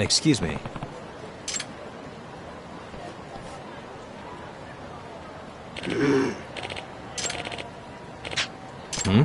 Excuse me. Hmm?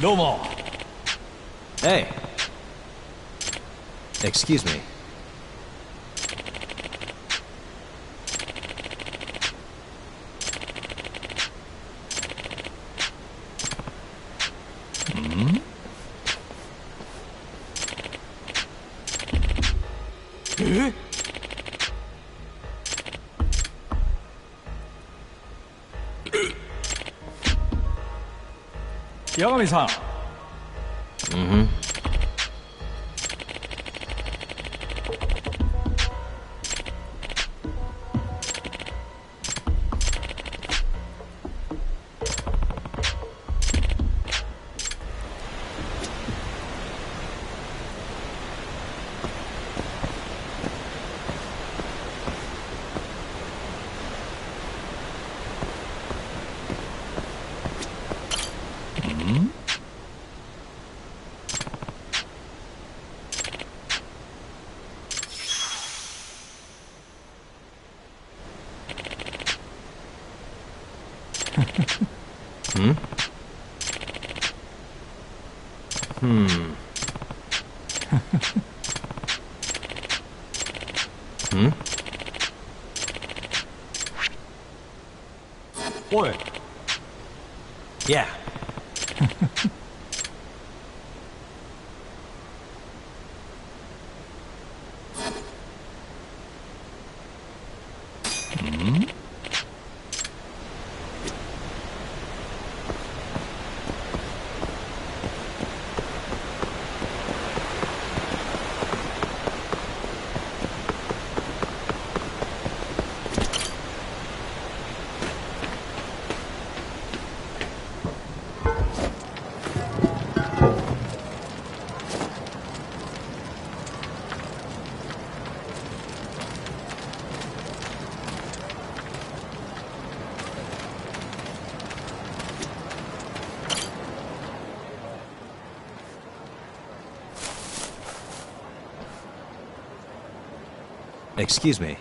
Domo. Hey. Excuse me. Hmm? Eh? 八神さん。Mm-hmm. Hmm? Hmm. Hmm? Oi. Yeah. Hmm? Excuse me.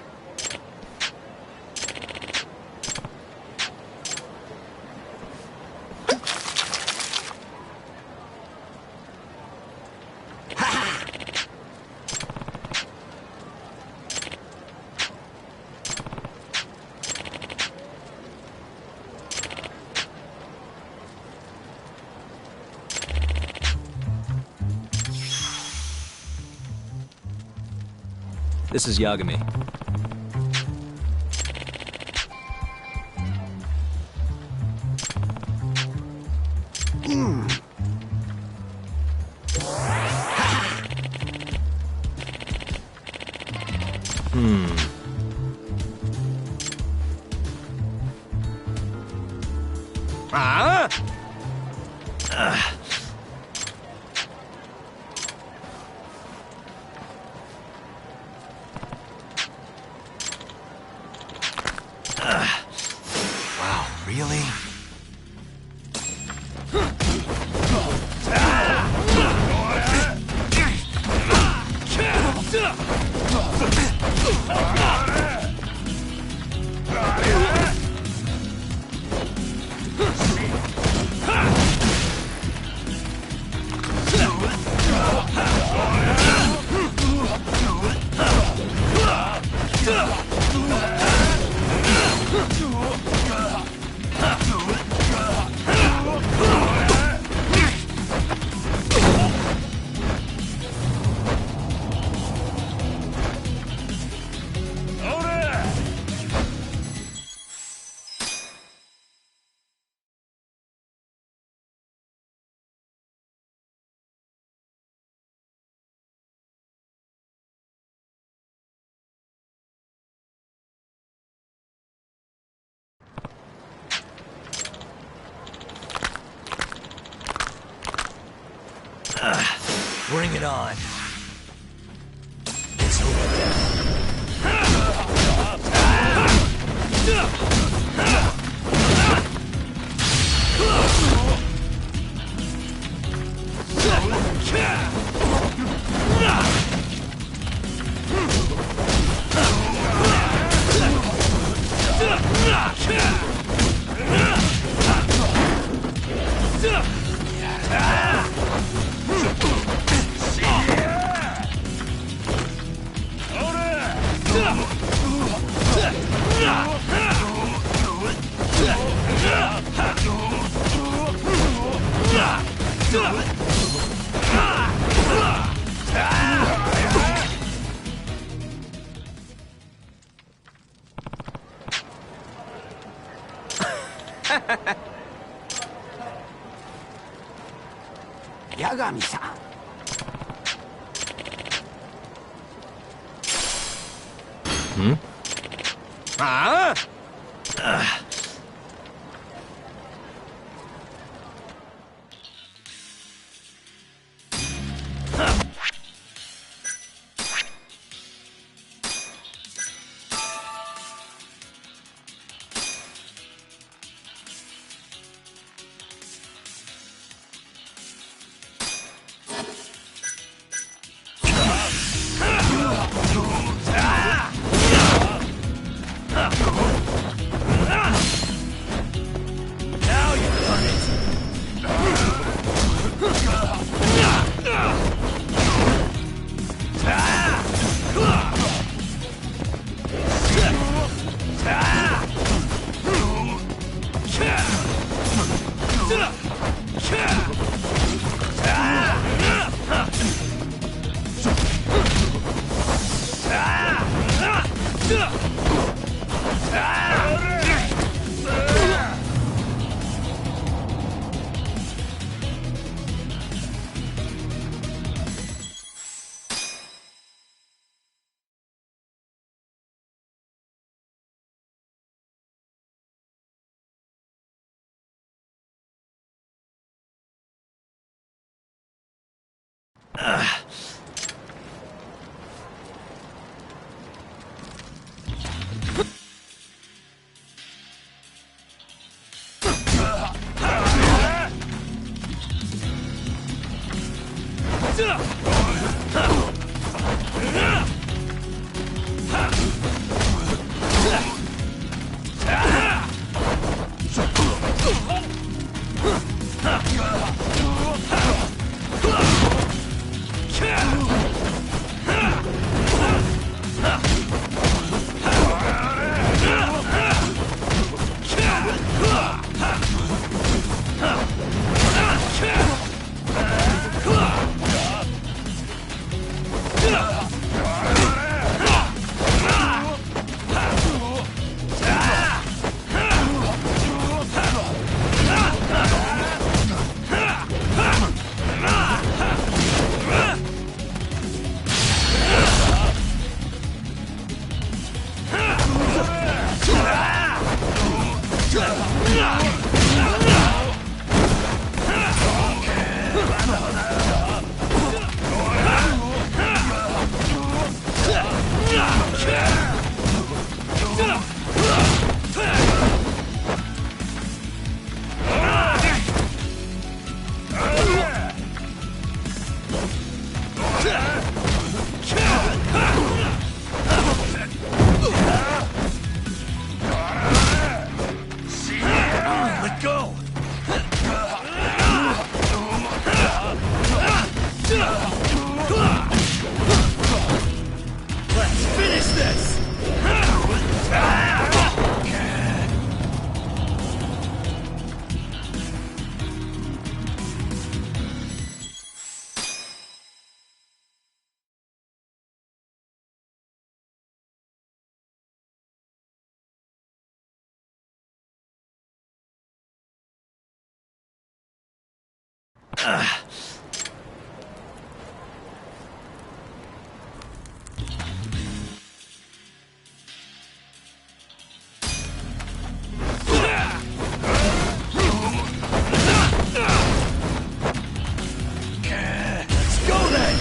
This is Yagami. Wow, really? Bring it on. It's over.八神さん。ああGo then!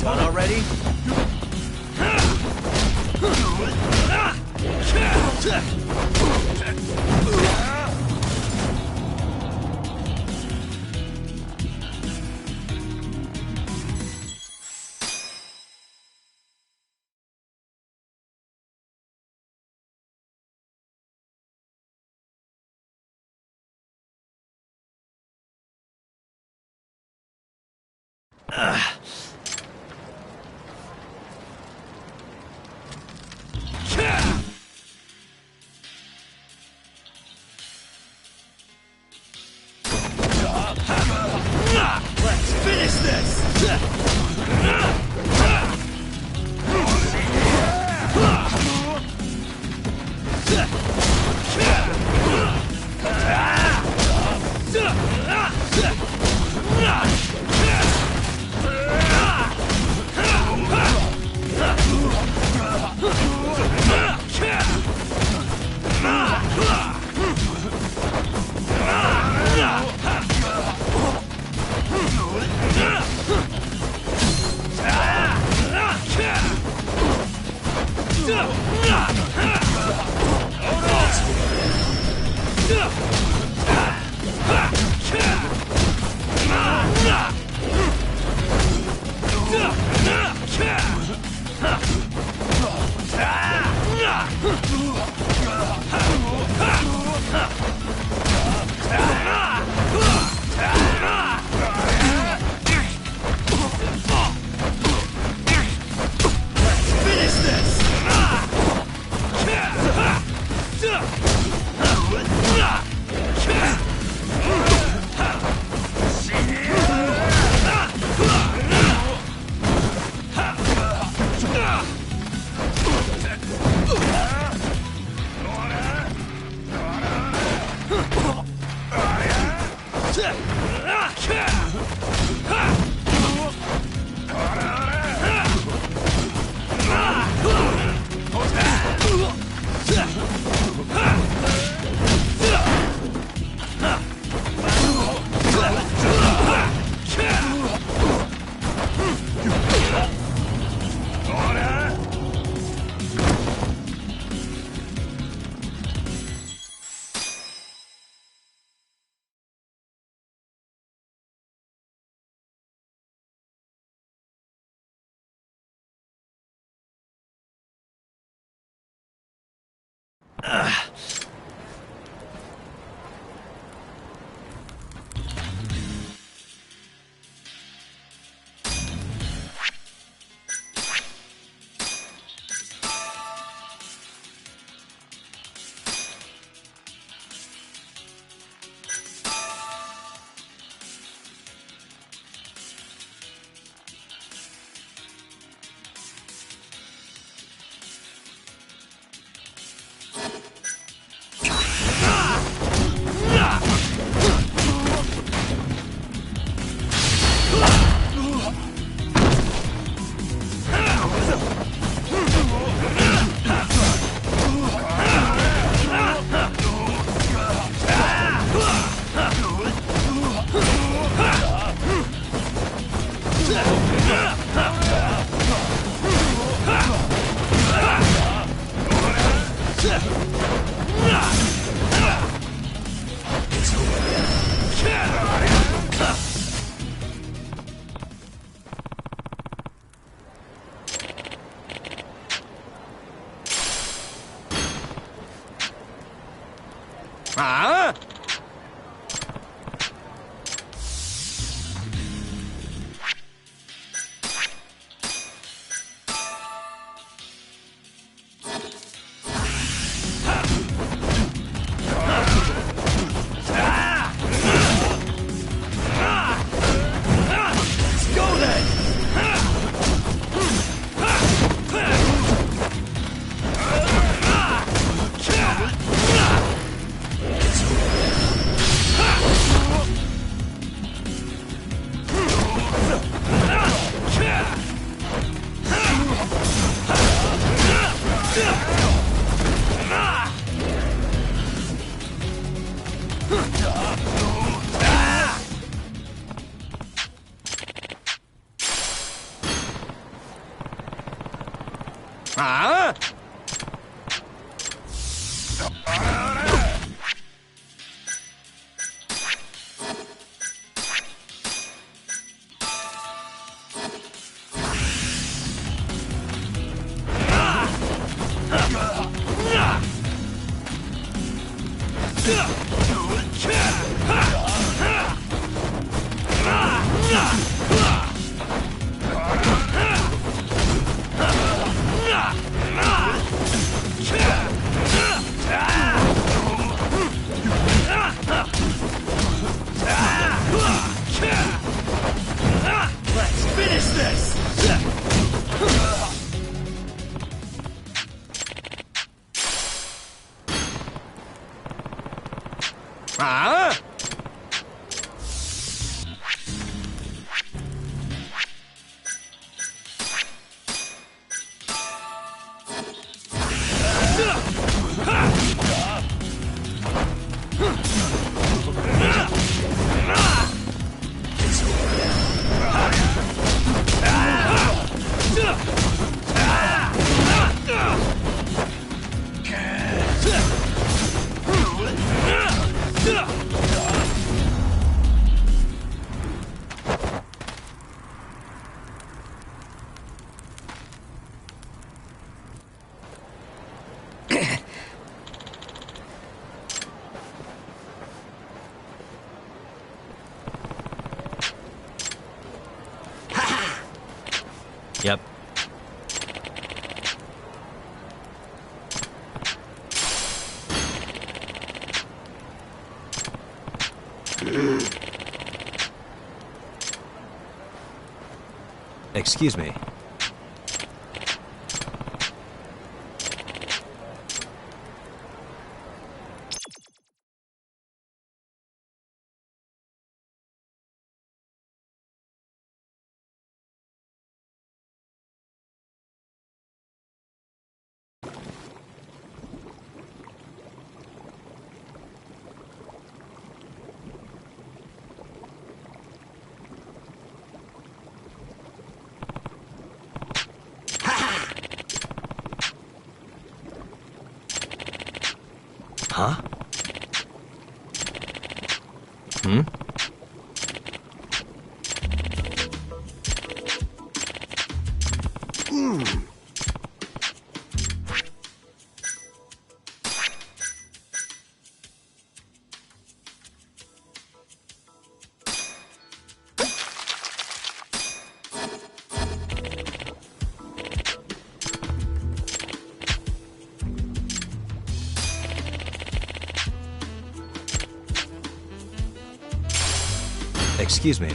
Done already? Let's finish this! ああ。ああ。Let's finish this! Ah! Yep. Excuse me. Huh? Hmm? Excuse me.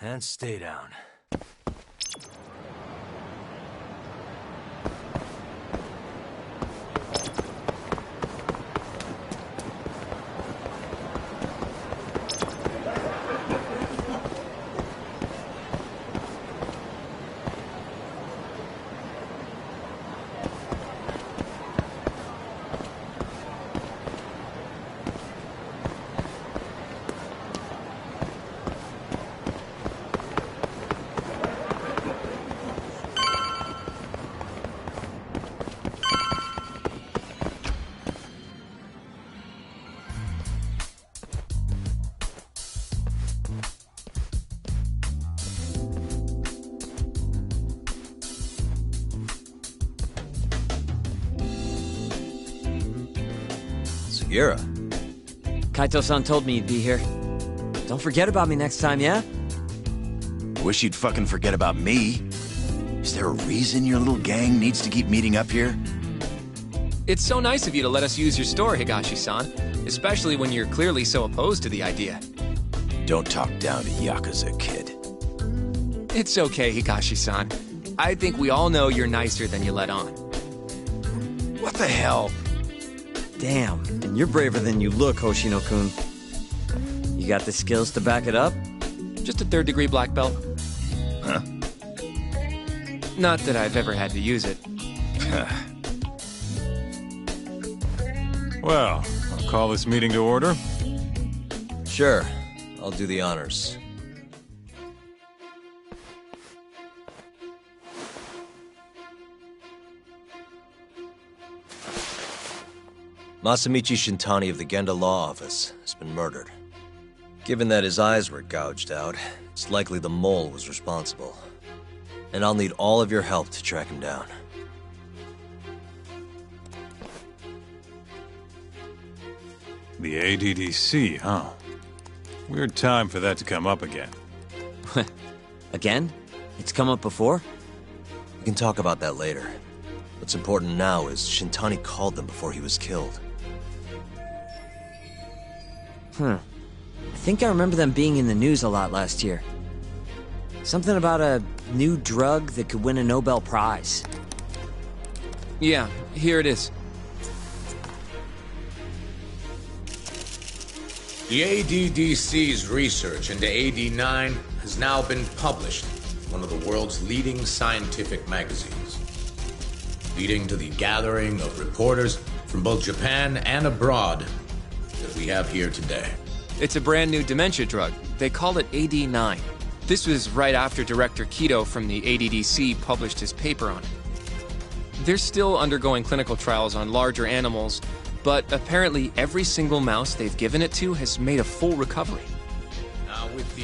And stay down. Yura. Kaito-san told me you'd be here. Don't forget about me next time, yeah? Wish you'd fucking forget about me. Is there a reason your little gang needs to keep meeting up here? It's so nice of you to let us use your store, Higashi-san. Especially when you're clearly so opposed to the idea. Don't talk down to Yakuza, kid. It's okay, Higashi-san. I think we all know you're nicer than you let on. What the hell? Damn, and you're braver than you look, Hoshino-kun. You got the skills to back it up? Just a third-degree black belt. Huh? Not that I've ever had to use it. Well, I'll call this meeting to order. Sure, I'll do the honors. Masamichi Shintani of the Genda Law Office has been murdered. Given that his eyes were gouged out, it's likely the mole was responsible. And I'll need all of your help to track him down. The ADDC, huh? Weird time for that to come up again. Again? It's come up before? We can talk about that later. What's important now is Shintani called them before he was killed. I think I remember them being in the news a lot last year. Something about a new drug that could win a Nobel Prize. Yeah, here it is. The ADDC's research into AD9 has now been published in one of the world's leading scientific magazines, leading to the gathering of reporters from both Japan and abroad that we have here today. It's a brand new dementia drug. They call it AD9. This was right after Director Kido from the ADDC published his paper on it. They're still undergoing clinical trials on larger animals, but apparently every single mouse they've given it to has made a full recovery. Now with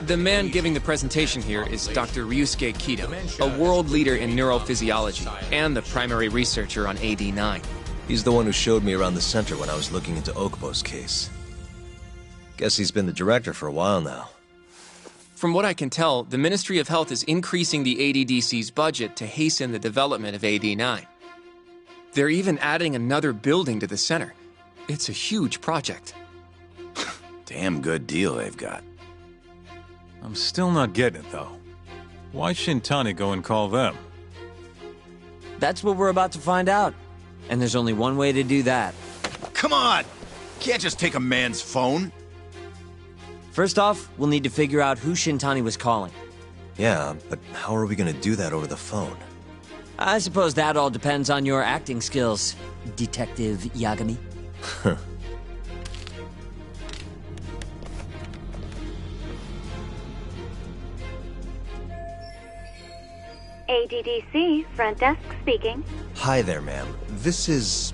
The man giving the presentation here is Dr. Ryusuke Kido, a world leader in neurophysiology and the primary researcher on AD9. He's the one who showed me around the center when I was looking into Okubo's case. Guess he's been the director for a while now. From what I can tell, the Ministry of Health is increasing the ADDC's budget to hasten the development of AD-9. They're even adding another building to the center. It's a huge project. Damn good deal they've got. I'm still not getting it, though. Why Shintani go and call them? That's what we're about to find out. And there's only one way to do that. Come on! Can't just take a man's phone. First off, we'll need to figure out who Shintani was calling. Yeah, but how are we gonna do that over the phone? I suppose that all depends on your acting skills, Detective Yagami. ADDC, front desk speaking. Hi there, ma'am. This is...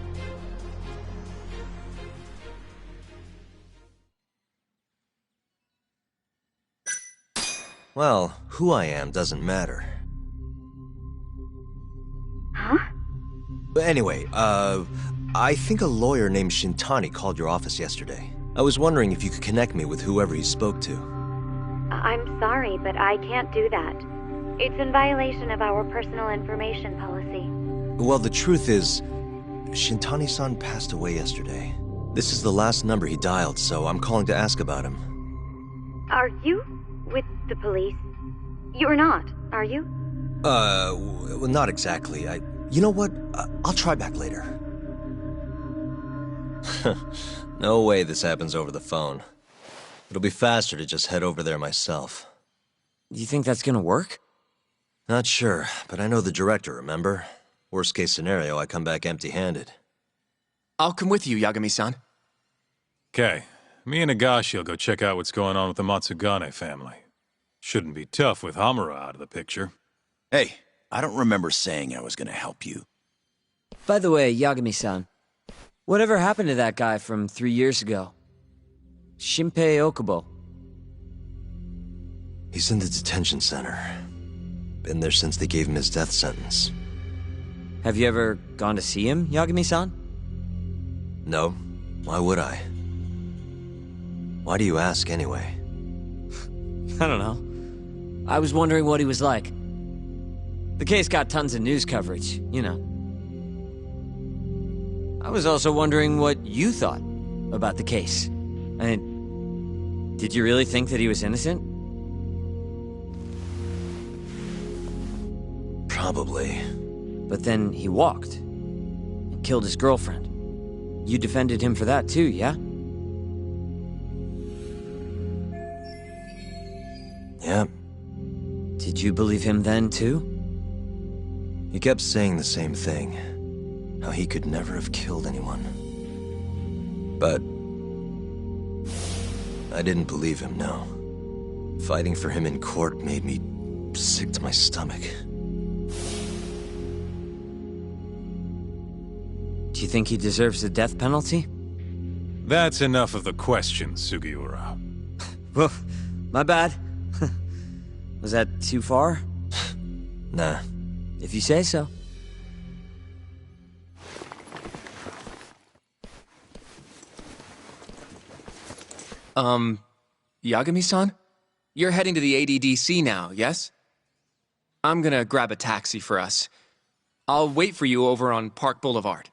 Well, who I am doesn't matter. Huh? But anyway, I think a lawyer named Shintani called your office yesterday. I was wondering if you could connect me with whoever he spoke to. I'm sorry, but I can't do that. It's in violation of our personal information policy. Well, the truth is, Shintani-san passed away yesterday. This is the last number he dialed, so I'm calling to ask about him. Are you with the police? You're not, are you? Well, not exactly. You know what? I'll try back later. No way this happens over the phone. It'll be faster to just head over there myself. You think that's gonna work? Not sure, but I know the director, remember? Worst case scenario, I come back empty-handed. I'll come with you, Yagami-san. Okay, me and Nagashio'll go check out what's going on with the Matsugane family. Shouldn't be tough with Hamura out of the picture. Hey, I don't remember saying I was gonna help you. By the way, Yagami-san, whatever happened to that guy from 3 years ago? Shinpei Okubo. He's in the detention center. Been there since they gave him his death sentence. Have you ever gone to see him, Yagami-san? No. Why would I? Why do you ask, anyway? I don't know. I was wondering what he was like. The case got tons of news coverage, you know. I was also wondering what you thought about the case. I mean, did you really think that he was innocent? Probably. But then he walked and killed his girlfriend. You defended him for that too, yeah? Yeah. Did you believe him then too? He kept saying the same thing. How he could never have killed anyone. But I didn't believe him, no. Fighting for him in court made me sick to my stomach. Do you think he deserves the death penalty? That's enough of the questions, Sugiura. Well, my bad. Was that too far? Nah. If you say so. Yagami-san? You're heading to the ADDC now, yes? I'm gonna grab a taxi for us. I'll wait for you over on Park Boulevard.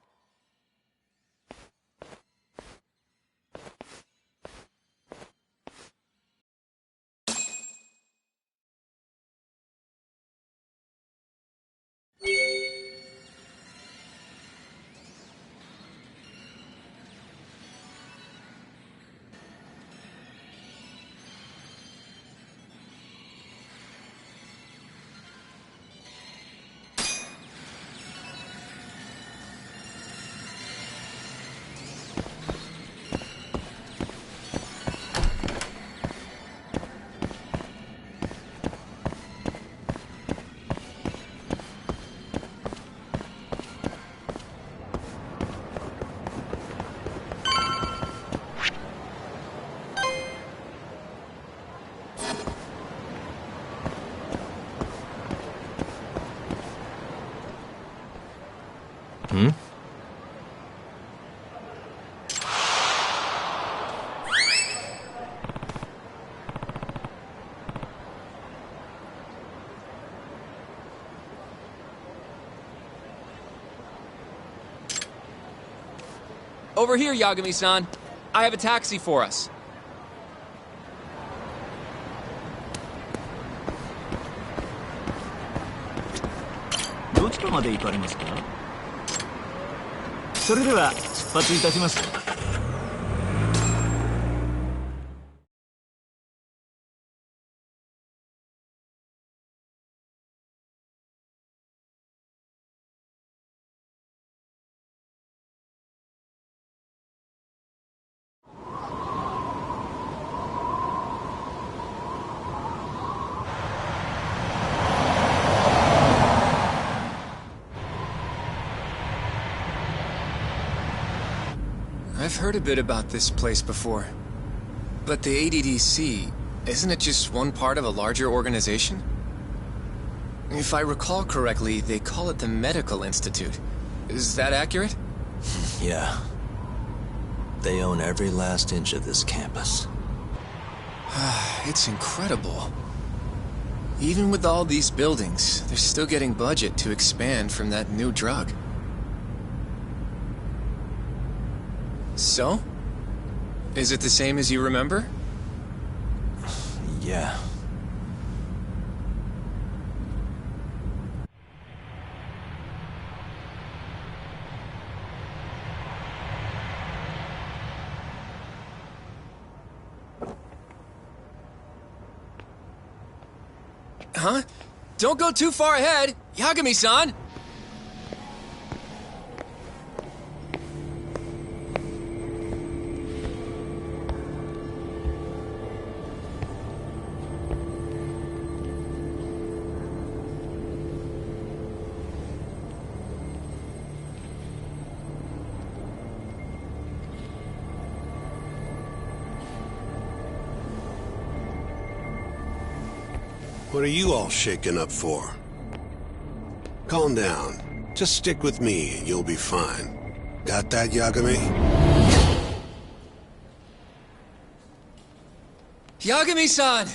Over here, Yagami-san. I have a taxi for us. どちらまで行かれますか？それでは出発いたします。I've heard a bit about this place before. But the ADDC, isn't it just one part of a larger organization? If I recall correctly, they call it the Medical Institute. Is that accurate? Yeah. They own every last inch of this campus. It's incredible. Even with all these buildings, they're still getting budget to expand from that new drug. So? Is it the same as you remember? Yeah. Huh? Don't go too far ahead, Yagami-san! What are you all shaken up for? Calm down. Just stick with me and you'll be fine. Got that, Yagami? Yagami-san!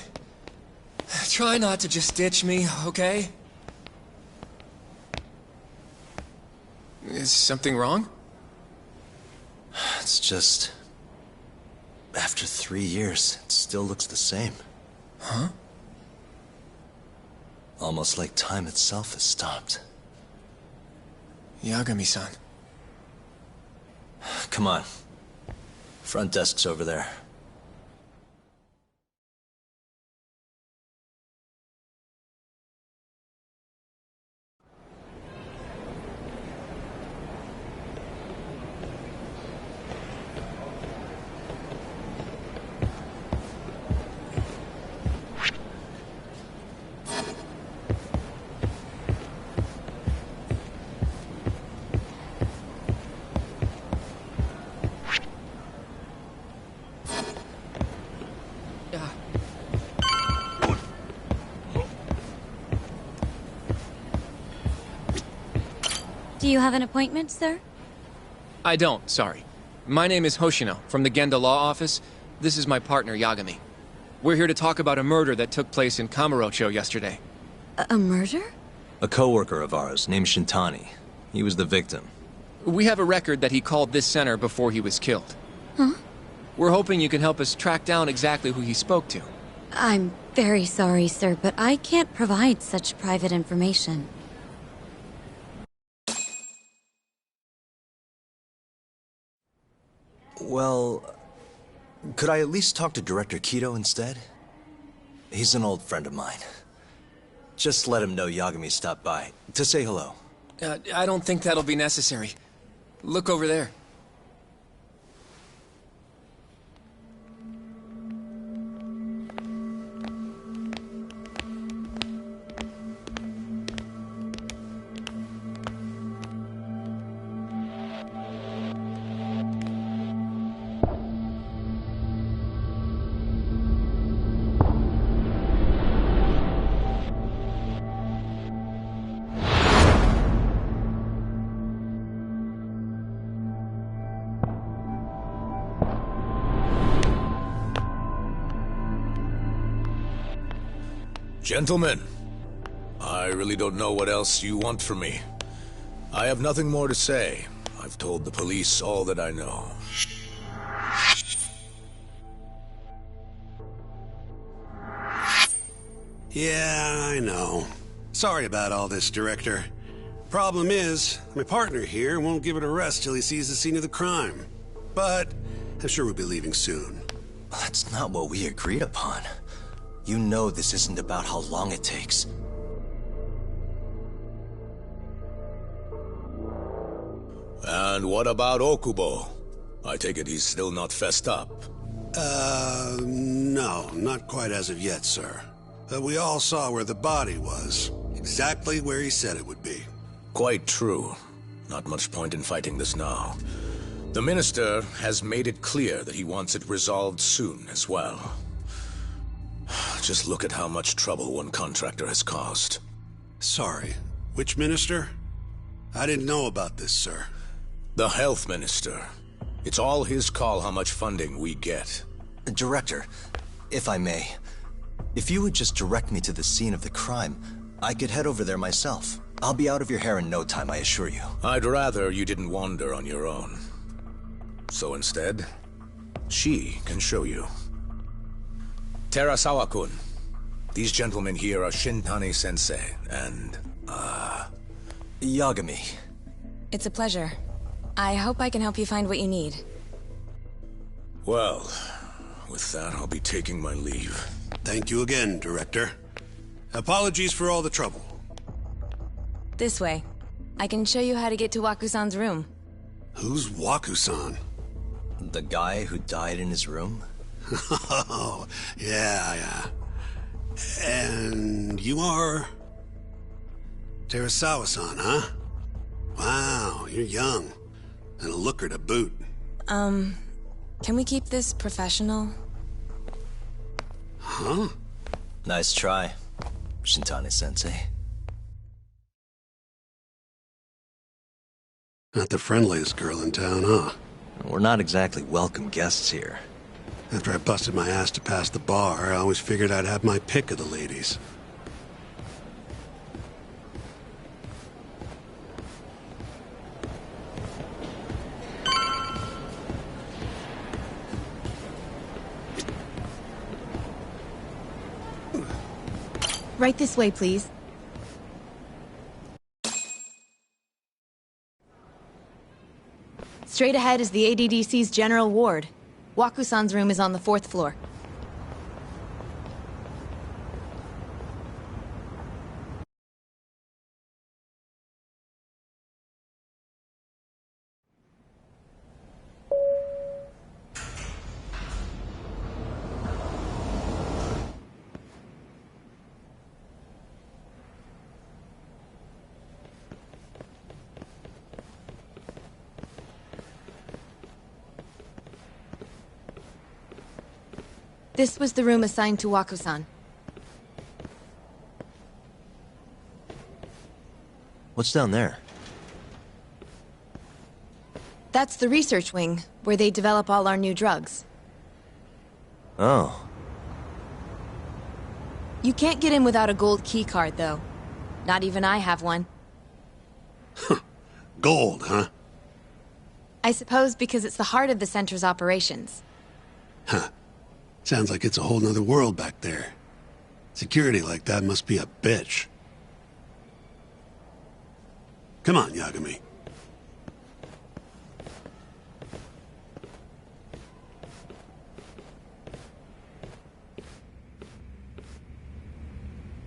Try not to just ditch me, okay? Is something wrong? It's just... After 3 years, it still looks the same. Huh? Almost like time itself has stopped. Yagami-san. Come on. Front desk's over there. Do you have an appointment, sir? I don't, sorry. My name is Hoshino, from the Genda Law Office. This is my partner, Yagami. We're here to talk about a murder that took place in Kamurocho yesterday. A murder? A coworker of ours, named Shintani. He was the victim. We have a record that he called this center before he was killed. Huh? We're hoping you can help us track down exactly who he spoke to. I'm very sorry, sir, but I can't provide such private information. Well, could I at least talk to Director Kido instead? He's an old friend of mine. Just let him know Yagami stopped by, to say hello. I don't think that'll be necessary. Look over there. Gentlemen, I really don't know what else you want from me. I have nothing more to say. I've told the police all that I know. Yeah, I know. Sorry about all this, Director. Problem is, my partner here won't give it a rest till he sees the scene of the crime. But I'm sure we'll be leaving soon. That's not what we agreed upon. You know this isn't about how long it takes. And what about Okubo? I take it he's still not fessed up. No, not quite as of yet, sir. We all saw where the body was. Exactly where he said it would be. Quite true. Not much point in fighting this now. The Minister has made it clear that he wants it resolved soon as well. Just look at how much trouble one contractor has caused. Sorry, which Minister? I didn't know about this, sir. The Health Minister. It's all his call how much funding we get. Director, if I may, if you would just direct me to the scene of the crime, I could head over there myself. I'll be out of your hair in no time, I assure you. I'd rather you didn't wander on your own. So instead, she can show you. Terasawa-kun, these gentlemen here are Shintani-sensei and, Yagami. It's a pleasure. I hope I can help you find what you need. Well, with that, I'll be taking my leave. Thank you again, Director. Apologies for all the trouble. This way. I can show you how to get to Waku-san's room. Who's Waku-san? The guy who died in his room? Oh, yeah. And you are... Terasawa-san, huh? Wow, you're young. And a looker to boot. Can we keep this professional? Huh? Nice try, Shintani-sensei. Not the friendliest girl in town, huh? We're not exactly welcome guests here. After I busted my ass to pass the bar, I always figured I'd have my pick of the ladies. Right this way, please. Straight ahead is the ADDC's general ward. Waku-san's room is on the 4th floor. This was the room assigned to Waku-san. What's down there? That's the research wing, where they develop all our new drugs. Oh. You can't get in without a gold key card, though. Not even I have one. Gold, huh? I suppose because it's the heart of the center's operations. Huh. Sounds like it's a whole nother world back there. Security like that must be a bitch. Come on, Yagami.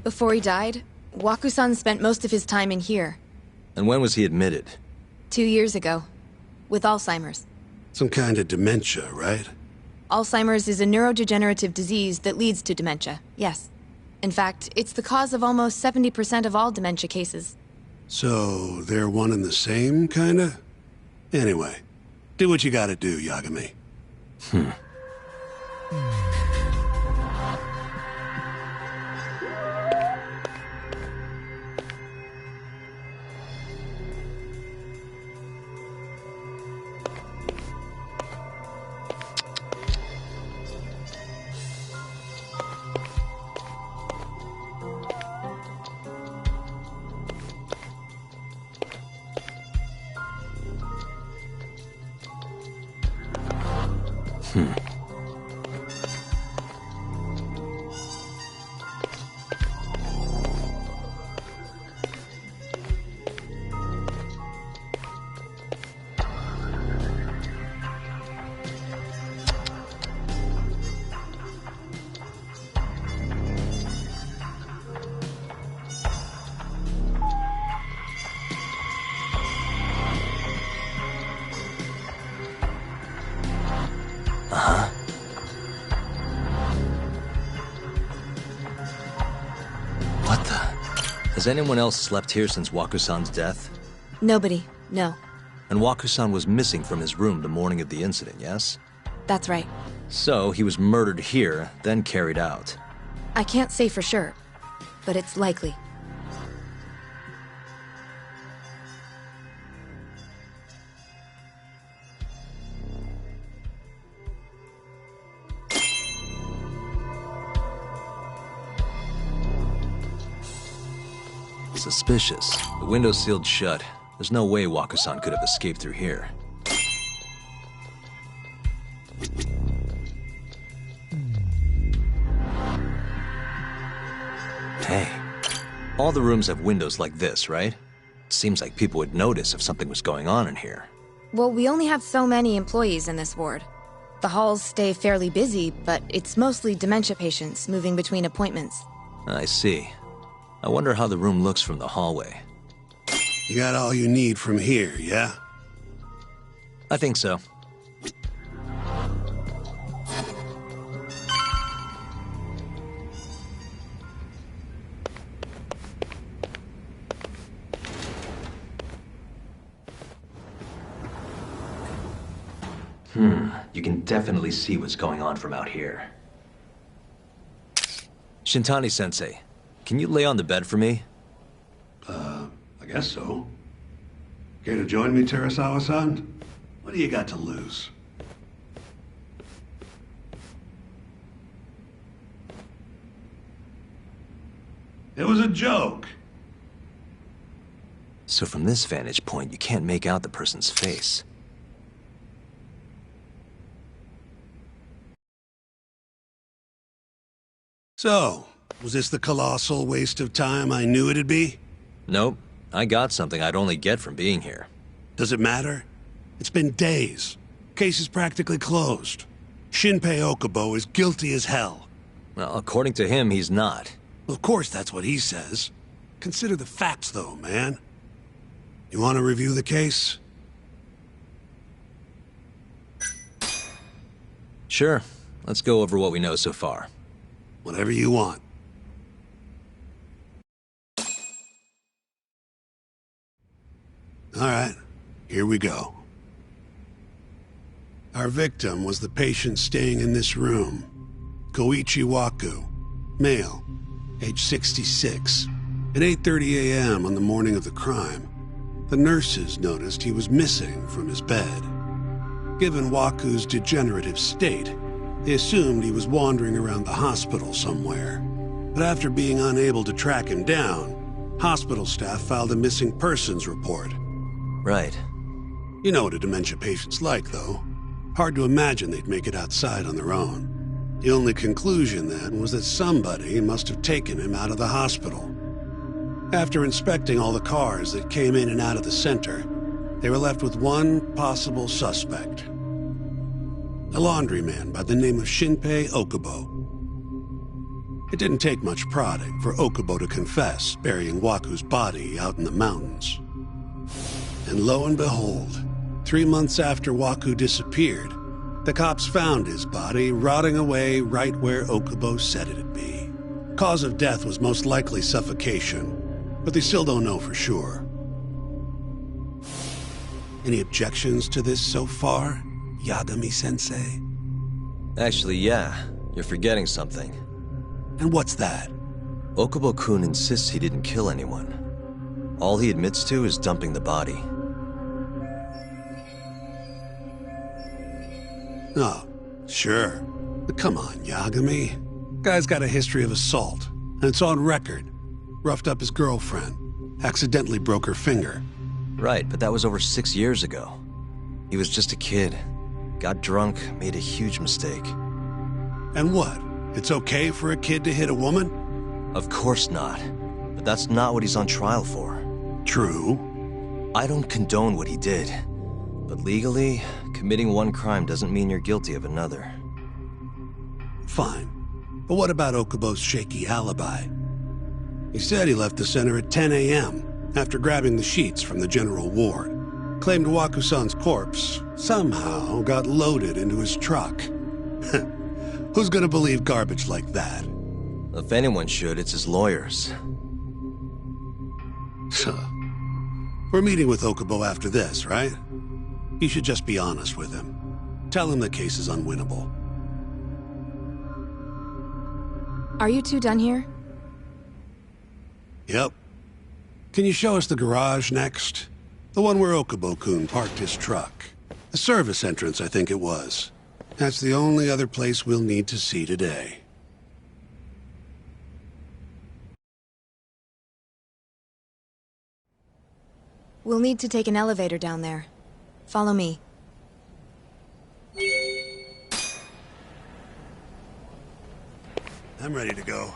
Before he died, Waku-san spent most of his time in here. And when was he admitted? 2 years ago. With Alzheimer's. Some kind of dementia, right? Alzheimer's is a neurodegenerative disease that leads to dementia, yes. In fact, it's the cause of almost 70% of all dementia cases. So, they're one and the same, kinda? Anyway, do what you gotta do, Yagami. What the? Has anyone else slept here since Waku-san's death? Nobody, no. And Waku-san was missing from his room the morning of the incident, yes? That's right. So he was murdered here, then carried out. I can't say for sure, but it's likely. Suspicious. The window's sealed shut. There's no way Waku-san could have escaped through here. Hey, all the rooms have windows like this, right? It seems like people would notice if something was going on in here. Well, we only have so many employees in this ward. The halls stay fairly busy, but it's mostly dementia patients moving between appointments. I see. I wonder how the room looks from the hallway. You got all you need from here, yeah? I think so. You can definitely see what's going on from out here. Shintani-sensei, can you lay on the bed for me? I guess so. Care to join me, Terasawa-san? What do you got to lose? It was a joke. So from this vantage point, you can't make out the person's face. So, was this the colossal waste of time I knew it'd be? Nope. I got something I'd only get from being here. Does it matter? It's been days. Case is practically closed. Shinpei Okubo is guilty as hell. Well, according to him, he's not. Of course that's what he says. Consider the facts, though, man. You want to review the case? Sure. Let's go over what we know so far. Whatever you want. All right, here we go. Our victim was the patient staying in this room. Koichi Waku, male, age 66. At 8:30 a.m. on the morning of the crime, the nurses noticed he was missing from his bed. Given Waku's degenerative state, they assumed he was wandering around the hospital somewhere. But after being unable to track him down, hospital staff filed a missing persons report. Right. You know what a dementia patient's like, though. Hard to imagine they'd make it outside on their own. The only conclusion, then, was that somebody must have taken him out of the hospital. After inspecting all the cars that came in and out of the center, they were left with one possible suspect. A laundryman by the name of Shinpei Okubo. It didn't take much prodding for Okubo to confess burying Waku's body out in the mountains. And lo and behold, 3 months after Waku disappeared, the cops found his body rotting away right where Okubo said it'd be. Cause of death was most likely suffocation, but they still don't know for sure. Any objections to this so far, Yagami-sensei? Actually, yeah. You're forgetting something. And what's that? Okubo-kun insists he didn't kill anyone. All he admits to is dumping the body. Oh, sure. But come on, Yagami. Guy's got a history of assault, and it's on record. Roughed up his girlfriend. Accidentally broke her finger. Right, but that was over 6 years ago. He was just a kid. Got drunk, made a huge mistake. And what? It's okay for a kid to hit a woman? Of course not. But that's not what he's on trial for. True. I don't condone what he did. But legally, committing one crime doesn't mean you're guilty of another. Fine. But what about Okubo's shaky alibi? He said he left the center at 10 a.m. after grabbing the sheets from the general ward. Claimed Wakusan's corpse somehow got loaded into his truck. Who's gonna believe garbage like that? If anyone should, it's his lawyers. We're meeting with Okubo after this, right? You should just be honest with him. Tell him the case is unwinnable. Are you two done here? Yep. Can you show us the garage next? The one where Okubo-kun parked his truck. The service entrance, I think it was. That's the only other place we'll need to see today. We'll need to take an elevator down there. Follow me. I'm ready to go.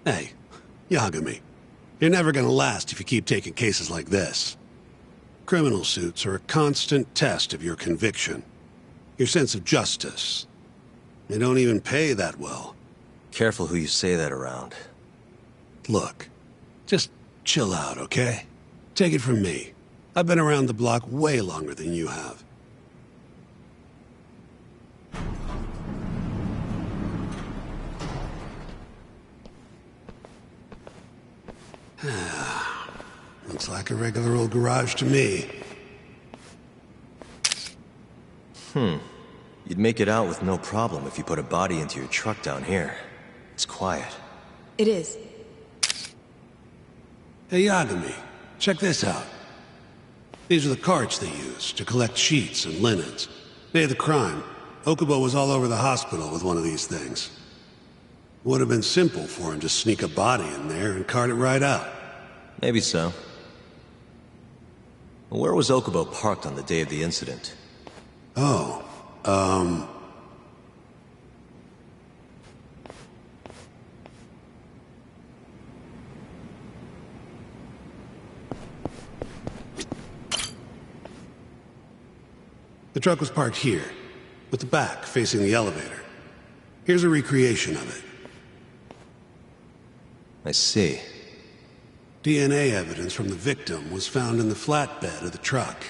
Hey, Yagami. You're never gonna last if you keep taking cases like this. Criminal suits are a constant test of your conviction. Your sense of justice. They don't even pay that well. Careful who you say that around. Look, just chill out, okay? Take it from me. I've been around the block way longer than you have. Looks like a regular old garage to me. You'd make it out with no problem if you put a body into your truck down here. It's quiet. It is. Hey, Yagami, check this out. These are the carts they use to collect sheets and linens. Day of the crime, Okubo was all over the hospital with one of these things. Would have been simple for him to sneak a body in there and cart it right out. Maybe so. Where was Okubo parked on the day of the incident? Oh, the truck was parked here, with the back facing the elevator. Here's a recreation of it. I see. DNA evidence from the victim was found in the flatbed of the truck.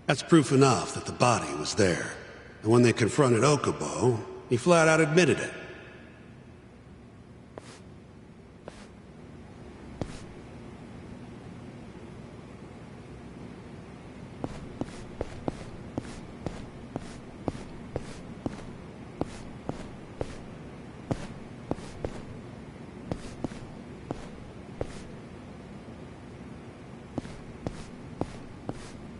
That's proof enough that the body was there. And when they confronted Okubo, he flat out admitted it.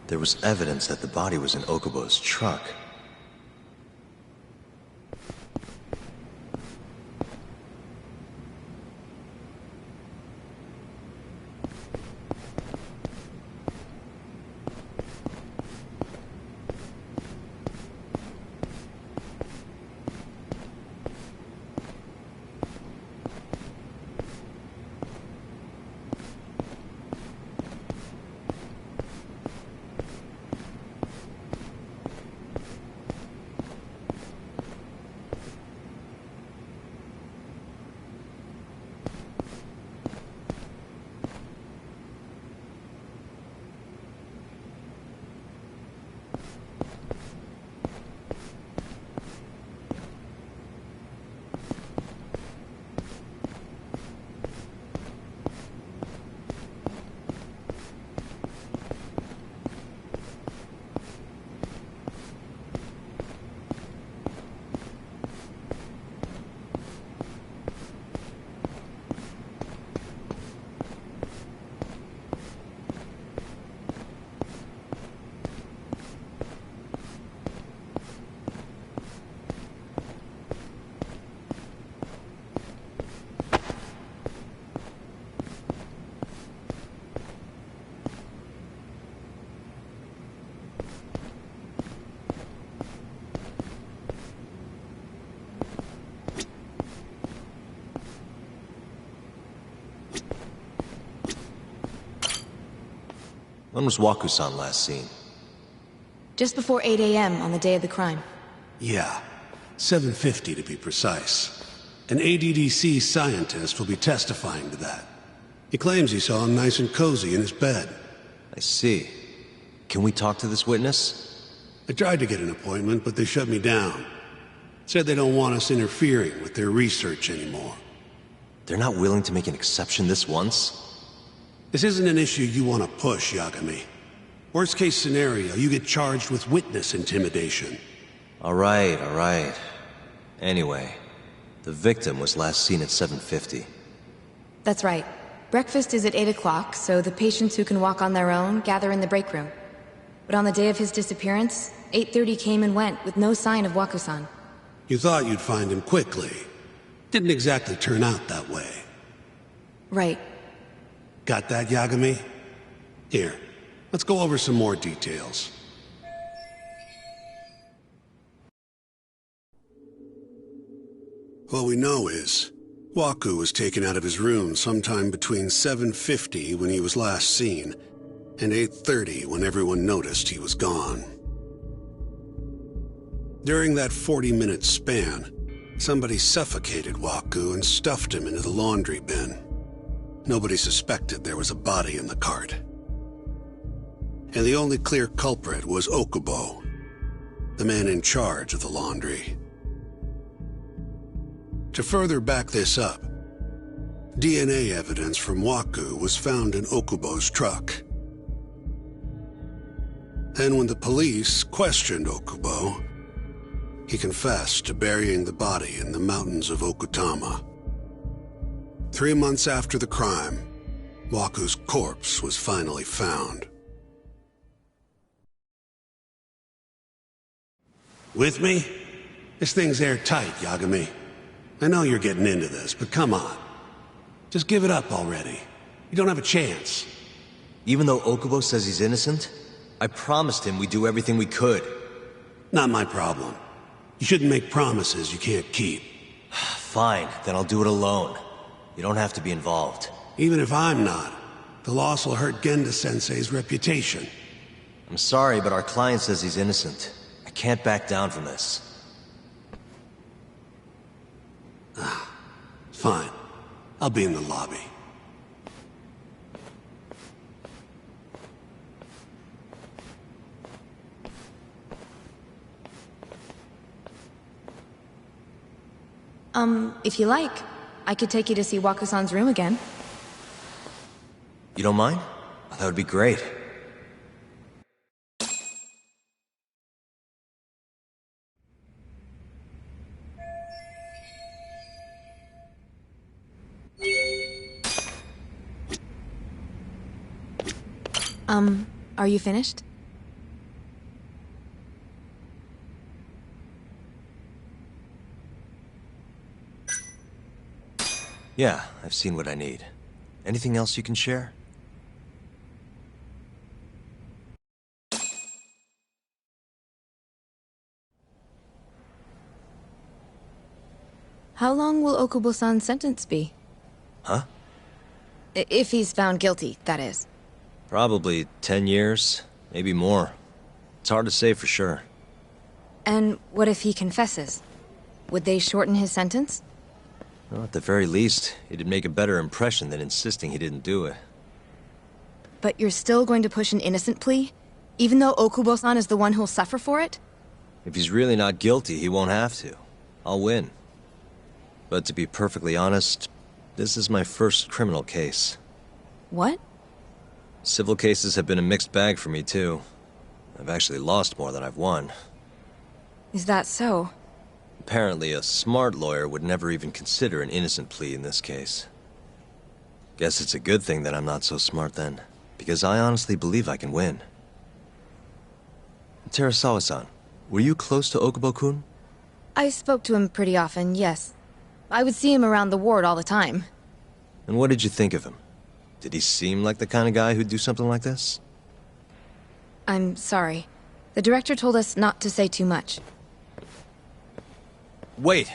There was evidence that the body was in Okubo's truck. When was Waku-san last seen? Just before 8 a.m. on the day of the crime. Yeah, 7:50 to be precise. An ADDC scientist will be testifying to that. He claims he saw him nice and cozy in his bed. I see. Can we talk to this witness? I tried to get an appointment, but they shut me down. Said they don't want us interfering with their research anymore. They're not willing to make an exception this once? This isn't an issue you want to push, Yagami. Worst case scenario, you get charged with witness intimidation. All right. Anyway, the victim was last seen at 7:50. That's right. Breakfast is at 8 o'clock, so the patients who can walk on their own gather in the break room. But on the day of his disappearance, 8:30 came and went with no sign of Waku-san. You thought you'd find him quickly. Didn't exactly turn out that way. Right. Got that, Yagami? Here, let's go over some more details. What we know is, Waku was taken out of his room sometime between 7:50 when he was last seen, and 8:30 when everyone noticed he was gone. During that 40-minute span, somebody suffocated Waku and stuffed him into the laundry bin. Nobody suspected there was a body in the cart. And the only clear culprit was Okubo, the man in charge of the laundry. To further back this up, DNA evidence from Waku was found in Okubo's truck. And when the police questioned Okubo, he confessed to burying the body in the mountains of Okutama. 3 months after the crime, Waku's corpse was finally found. With me? This thing's airtight, Yagami. I know you're getting into this, but come on. Just give it up already. You don't have a chance. Even though Okubo says he's innocent, I promised him we'd do everything we could. Not my problem. You shouldn't make promises you can't keep. Fine, then I'll do it alone. You don't have to be involved. Even if I'm not, the loss will hurt Genda-sensei's reputation. I'm sorry, but our client says he's innocent. I can't back down from this. Fine. I'll be in the lobby. If you like, I could take you to see Waku-san's room again. You don't mind? That would be great. Are you finished? Yeah, I've seen what I need. Anything else you can share? How long will Okubo-san's sentence be? Huh? If he's found guilty, that is. Probably 10 years, maybe more. It's hard to say for sure. And what if he confesses? Would they shorten his sentence? Well, at the very least, it'd make a better impression than insisting he didn't do it. But you're still going to push an innocent plea? Even though Okubo-san is the one who'll suffer for it? If he's really not guilty, he won't have to. I'll win. But to be perfectly honest, this is my first criminal case. What? Civil cases have been a mixed bag for me, too. I've actually lost more than I've won. Is that so? Apparently, a smart lawyer would never even consider an innocent plea in this case. Guess it's a good thing that I'm not so smart then, because I honestly believe I can win. Terasawa-san, were you close to Okubo-kun? I spoke to him pretty often, yes. I would see him around the ward all the time. And what did you think of him? Did he seem like the kind of guy who'd do something like this? I'm sorry. The director told us not to say too much. Wait!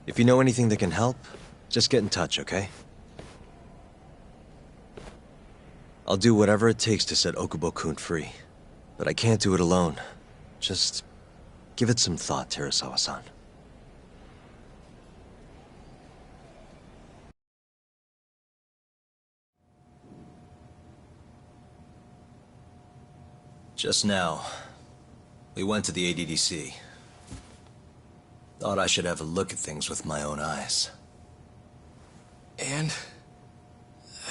If you know anything that can help, just get in touch, okay? I'll do whatever it takes to set Okubo-kun free. But I can't do it alone. Just give it some thought, Terasawa-san. Just now, we went to the ADDC. Thought I should have a look at things with my own eyes. And?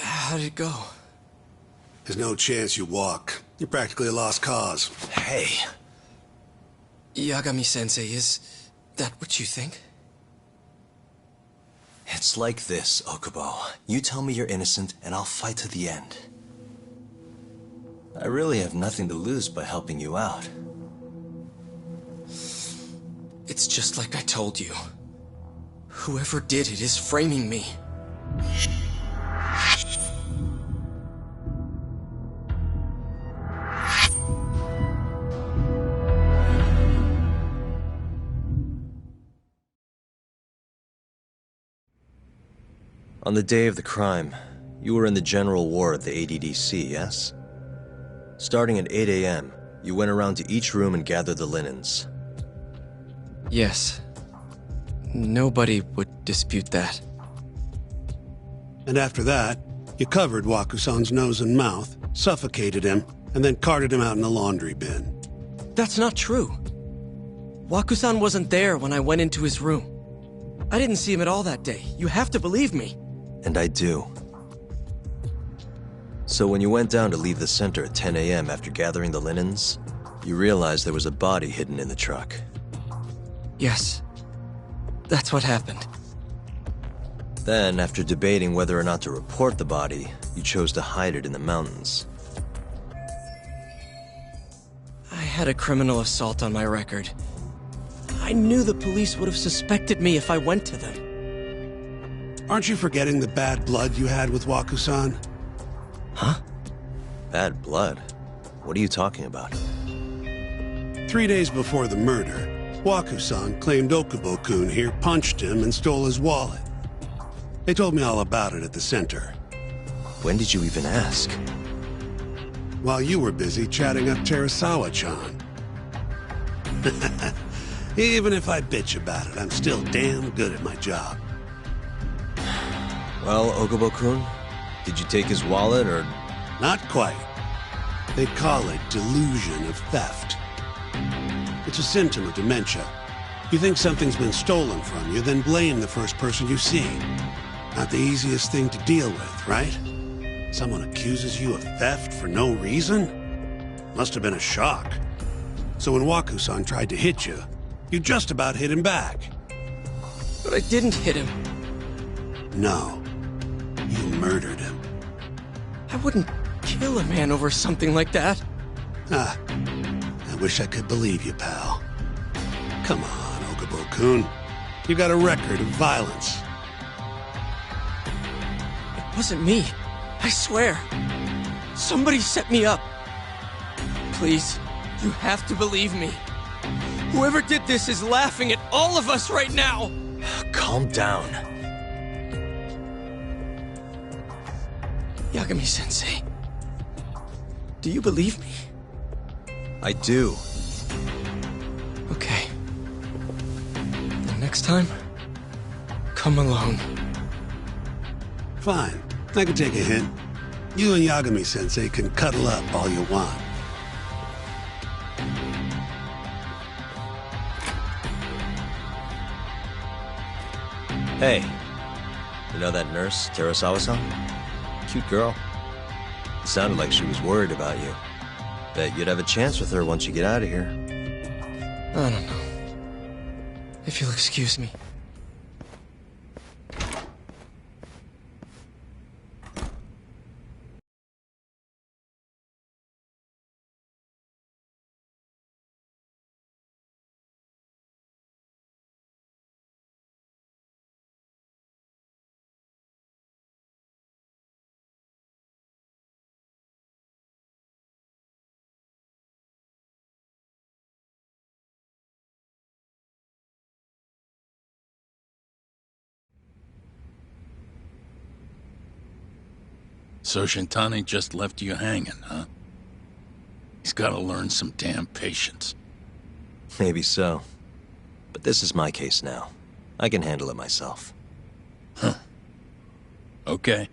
How did it go? There's no chance you walk. You're practically a lost cause. Hey! Yagami-sensei, is that what you think? It's like this, Okubo. You tell me you're innocent, and I'll fight to the end. I really have nothing to lose by helping you out. It's just like I told you. Whoever did it is framing me. On the day of the crime, you were in the general ward at the ADDC, yes? Starting at 8 a.m., you went around to each room and gathered the linens. Yes. Nobody would dispute that. And after that, you covered Wakusan's nose and mouth, suffocated him, and then carted him out in a laundry bin. That's not true. Wakusan wasn't there when I went into his room. I didn't see him at all that day. You have to believe me. And I do. So when you went down to leave the center at 10 a.m. after gathering the linens, you realized there was a body hidden in the truck. Yes. That's what happened. Then, after debating whether or not to report the body, you chose to hide it in the mountains. I had a criminal assault on my record. I knew the police would have suspected me if I went to them. Aren't you forgetting the bad blood you had with Wakusan? Huh? Bad blood? What are you talking about? 3 days before the murder, Wakusan claimed Okubo-kun here punched him and stole his wallet. They told me all about it at the center. When did you even ask? While you were busy chatting up Terasawa-chan. Even if I bitch about it, I'm still damn good at my job. Well, Okubo-kun, did you take his wallet, or...? Not quite. They call it delusion of theft. It's a symptom of dementia. You think something's been stolen from you, then blame the first person you see. Not the easiest thing to deal with, right? Someone accuses you of theft for no reason? Must have been a shock. So when Wakusan tried to hit you, you just about hit him back. But I didn't hit him. No. You murdered him. I wouldn't kill a man over something like that. Ah, I wish I could believe you, pal. Come on, Okubo-kun. You got a record of violence. It wasn't me. I swear. Somebody set me up. Please, you have to believe me. Whoever did this is laughing at all of us right now. Calm down. Yagami-sensei, do you believe me? I do. Okay. The next time, come alone. Fine. I can take a hint. You and Yagami-sensei can cuddle up all you want. Hey, you know that nurse, Terasawa-san? Cute girl. It sounded like she was worried about you. Bet you'd have a chance with her once you get out of here. I don't know. If you'll excuse me. So Shintani just left you hanging, huh? He's gotta learn some damn patience. Maybe so. But this is my case now. I can handle it myself. Huh. Okay.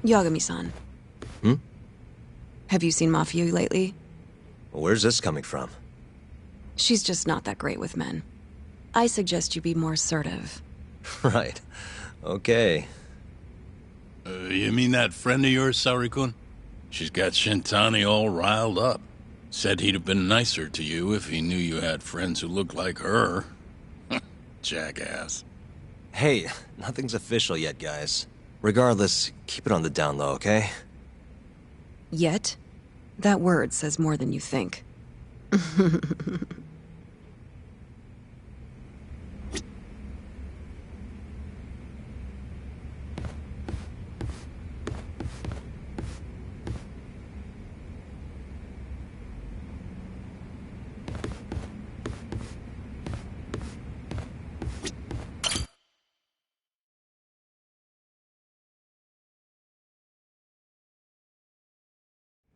Yagami-san. Hmm? Have you seen Mafio lately? Where's this coming from? She's just not that great with men. I suggest you be more assertive. Right. Okay. You mean that friend of yours, Saori-kun? She's got Shintani all riled up. Said he'd have been nicer to you if he knew you had friends who looked like her. Jackass. Hey, nothing's official yet, guys. Regardless, keep it on the down low, okay? Yet? That word says more than you think.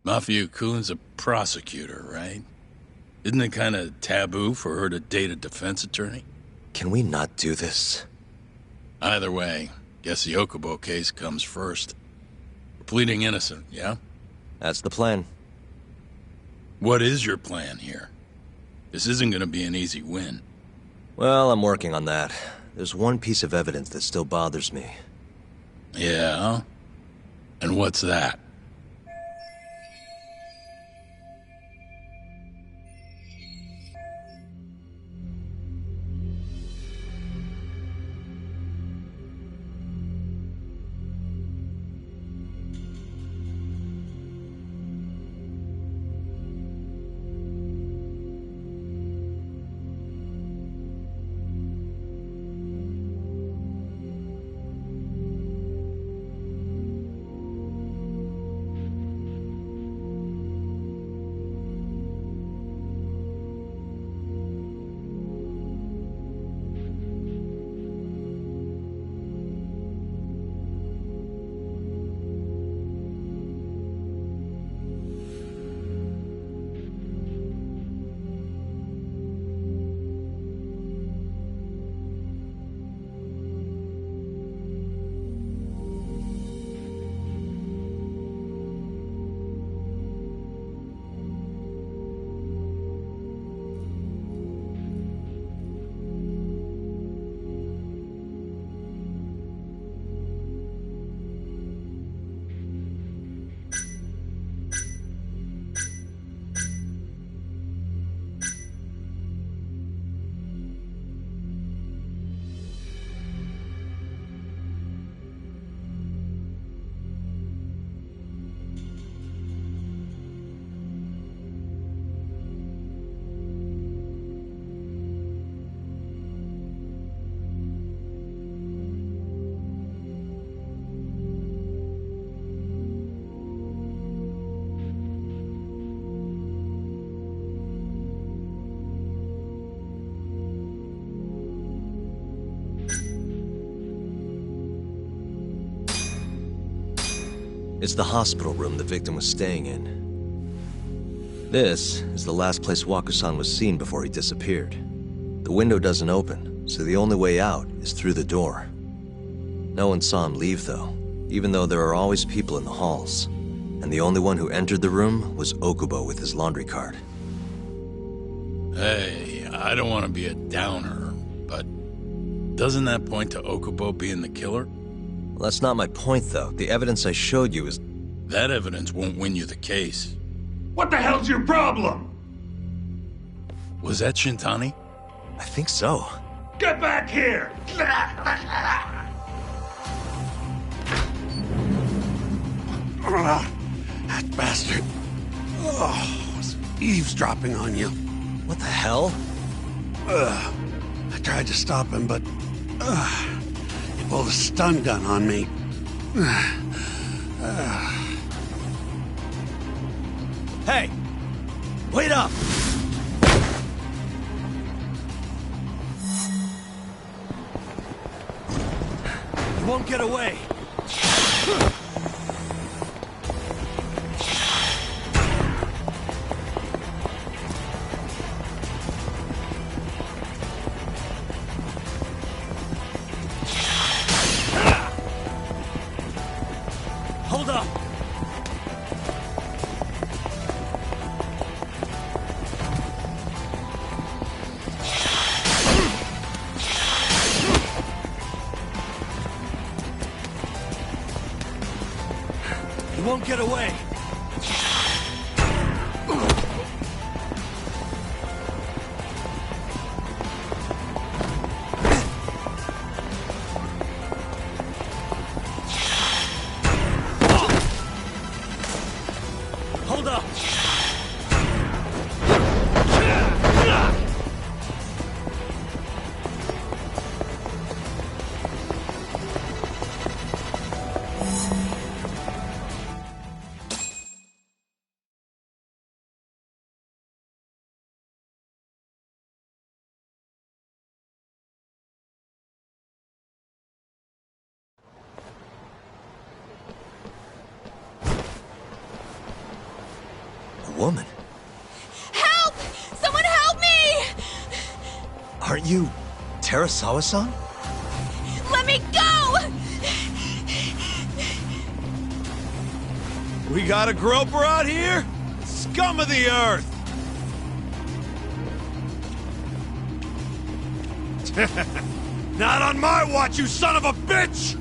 Mafia-kun's a prosecutor, right? Isn't it kind of taboo for her to date a defense attorney? Can we not do this? Either way, guess the Okubo case comes first. We're pleading innocent, yeah? That's the plan. What is your plan here? This isn't gonna be an easy win. Well, I'm working on that. There's one piece of evidence that still bothers me. Yeah? And what's that? It's the hospital room the victim was staying in. This is the last place Wakusan was seen before he disappeared. The window doesn't open, so the only way out is through the door. No one saw him leave, though, even though there are always people in the halls. And the only one who entered the room was Okubo with his laundry cart. Hey, I don't want to be a downer, but doesn't that point to Okubo being the killer? Well, that's not my point, though. The evidence I showed you is... That evidence won't win you the case. What the hell's your problem? Was that Shintani? I think so. Get back here! That bastard. Oh, was eavesdropping on you. What the hell? I tried to stop him, but he pulled a stun gun on me. Hey! Wait up! You won't get away! Hold up! You won't get away! Hold up! Woman. Help! Someone help me! Aren't you Terasawa-san? Let me go! We got a groper out here? Scum of the earth! Not on my watch, you son of a bitch!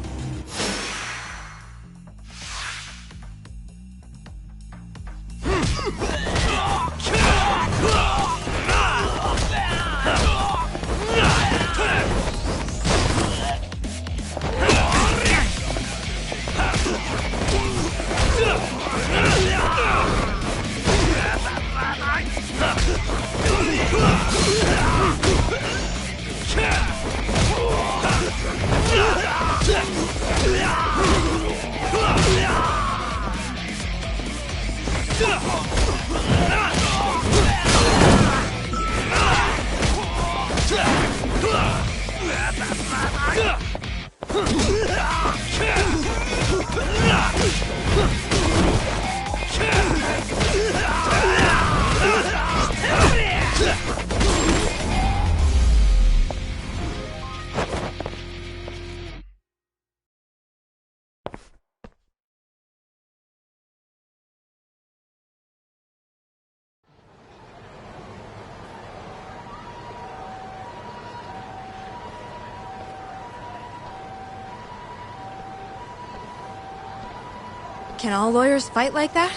Can all lawyers fight like that?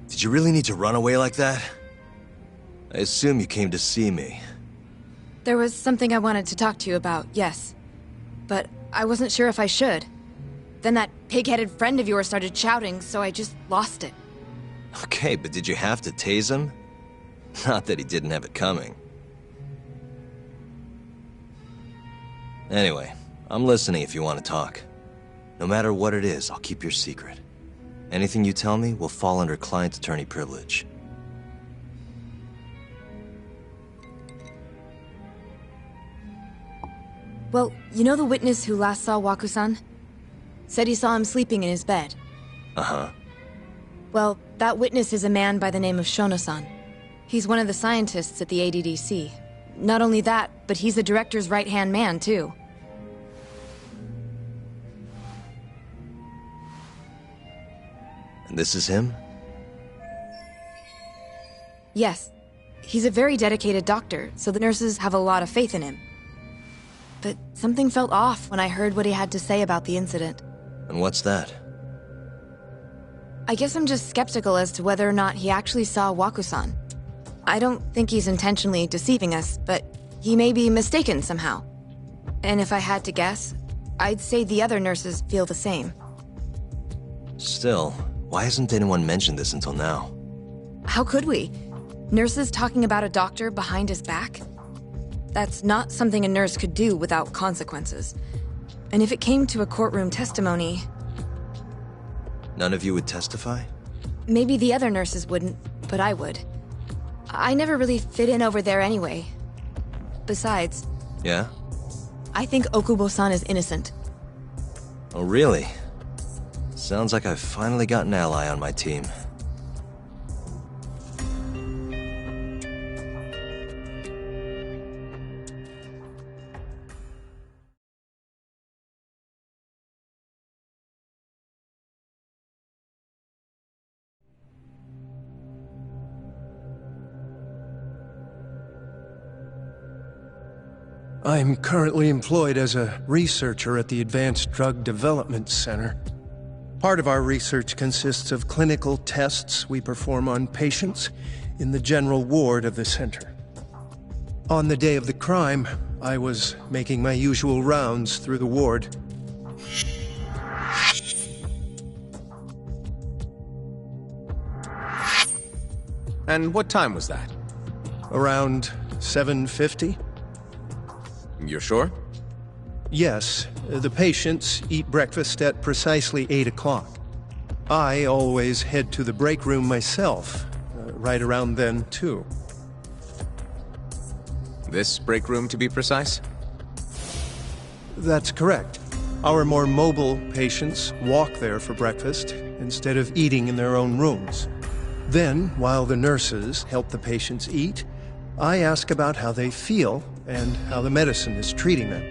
Did you really need to run away like that? I assume you came to see me. There was something I wanted to talk to you about, yes. But I wasn't sure if I should. Then that pig-headed friend of yours started shouting, so I just lost it. Okay, but did you have to tase him? Not that he didn't have it coming. Anyway, I'm listening if you want to talk. No matter what it is, I'll keep your secret. Anything you tell me will fall under client attorney privilege. Well, you know the witness who last saw Waku-san? Said he saw him sleeping in his bed. Uh-huh. Well, that witness is a man by the name of Shono-san. He's one of the scientists at the ADDC. Not only that, but he's the director's right-hand man, too. And this is him? Yes. He's a very dedicated doctor, so the nurses have a lot of faith in him. But something felt off when I heard what he had to say about the incident. And what's that? I guess I'm just skeptical as to whether or not he actually saw Waku-san. I don't think he's intentionally deceiving us, but he may be mistaken somehow. And if I had to guess, I'd say the other nurses feel the same. Still, why hasn't anyone mentioned this until now? How could we? Nurses talking about a doctor behind his back? That's not something a nurse could do without consequences. And if it came to a courtroom testimony... None of you would testify? Maybe the other nurses wouldn't, but I would. I never really fit in over there anyway. Besides... Yeah? I think Okubo-san is innocent. Oh, really? Sounds like I've finally got an ally on my team. I'm currently employed as a researcher at the Advanced Drug Development Center. Part of our research consists of clinical tests we perform on patients in the general ward of the center. On the day of the crime, I was making my usual rounds through the ward. And what time was that? Around 7:50? You're sure? Yes. The patients eat breakfast at precisely 8 o'clock. I always head to the break room myself, right around then, too. This break room, to be precise? That's correct. Our more mobile patients walk there for breakfast instead of eating in their own rooms. Then, while the nurses help the patients eat, I ask about how they feel and how the medicine is treating them.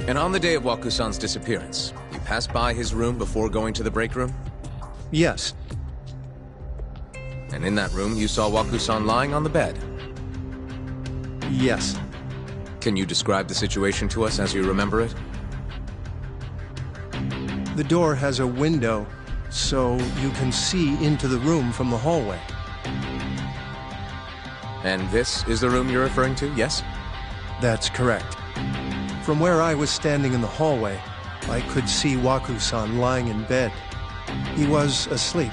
And on the day of Waku-san's disappearance, you passed by his room before going to the break room? Yes. And in that room, you saw Waku-san lying on the bed? Yes. Can you describe the situation to us as you remember it? The door has a window, so you can see into the room from the hallway. And this is the room you're referring to, yes? That's correct. From where I was standing in the hallway, I could see Waku-san lying in bed. He was asleep,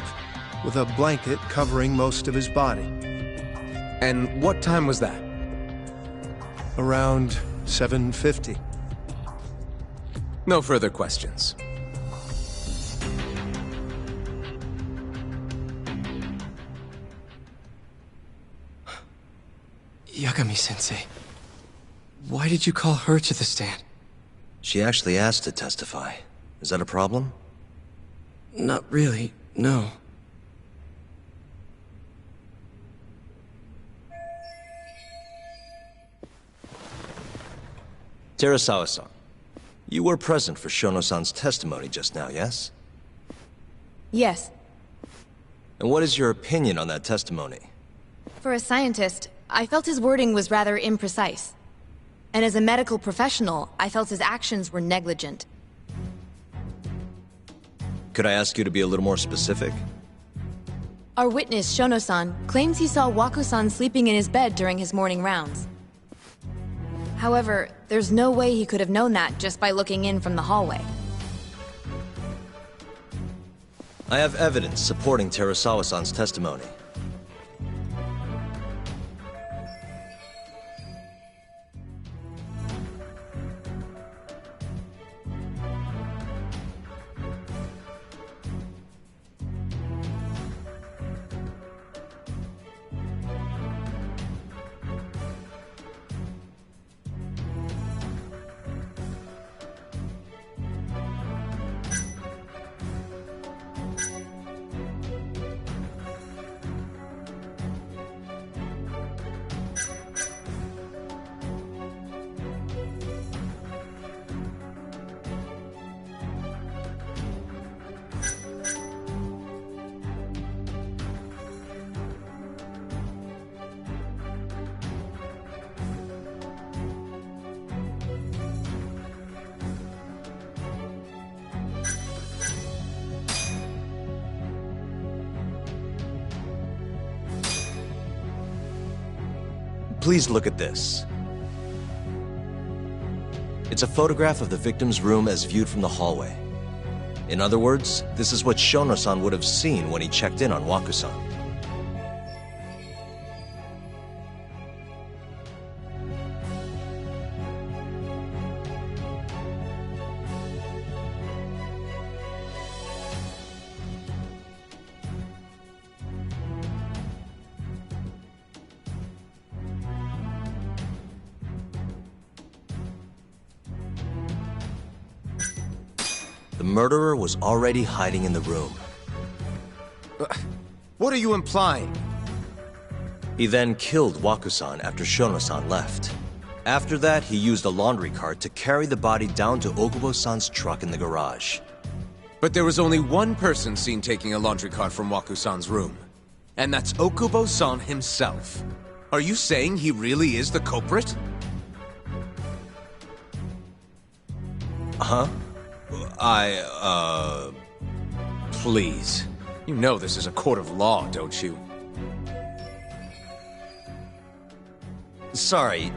with a blanket covering most of his body. And what time was that? Around 7:50. No further questions. Yagami-sensei, why did you call her to the stand? She actually asked to testify. Is that a problem? Not really, no. Terasawa-san, you were present for Shono-san's testimony just now, yes? Yes. And what is your opinion on that testimony? For a scientist, I felt his wording was rather imprecise. And as a medical professional, I felt his actions were negligent. Could I ask you to be a little more specific? Our witness, Shono-san, claims he saw Waku-san sleeping in his bed during his morning rounds. However, there's no way he could have known that just by looking in from the hallway. I have evidence supporting Terasawa-san's testimony. Please look at this. It's a photograph of the victim's room as viewed from the hallway. In other words, this is what Shono-san would have seen when he checked in on Waku-san. The murderer was already hiding in the room. What are you implying? He then killed Waku-san after Shono-san left. After that, he used a laundry cart to carry the body down to Okubo-san's truck in the garage. But there was only one person seen taking a laundry cart from Waku-san's room. And that's Okubo-san himself. Are you saying he really is the culprit? Huh? Please. You know this is a court of law, don't you? Sorry,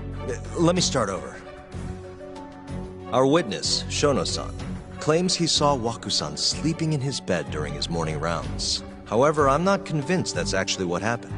let me start over. Our witness, Shono-san, claims he saw Waku-san sleeping in his bed during his morning rounds. However, I'm not convinced that's actually what happened.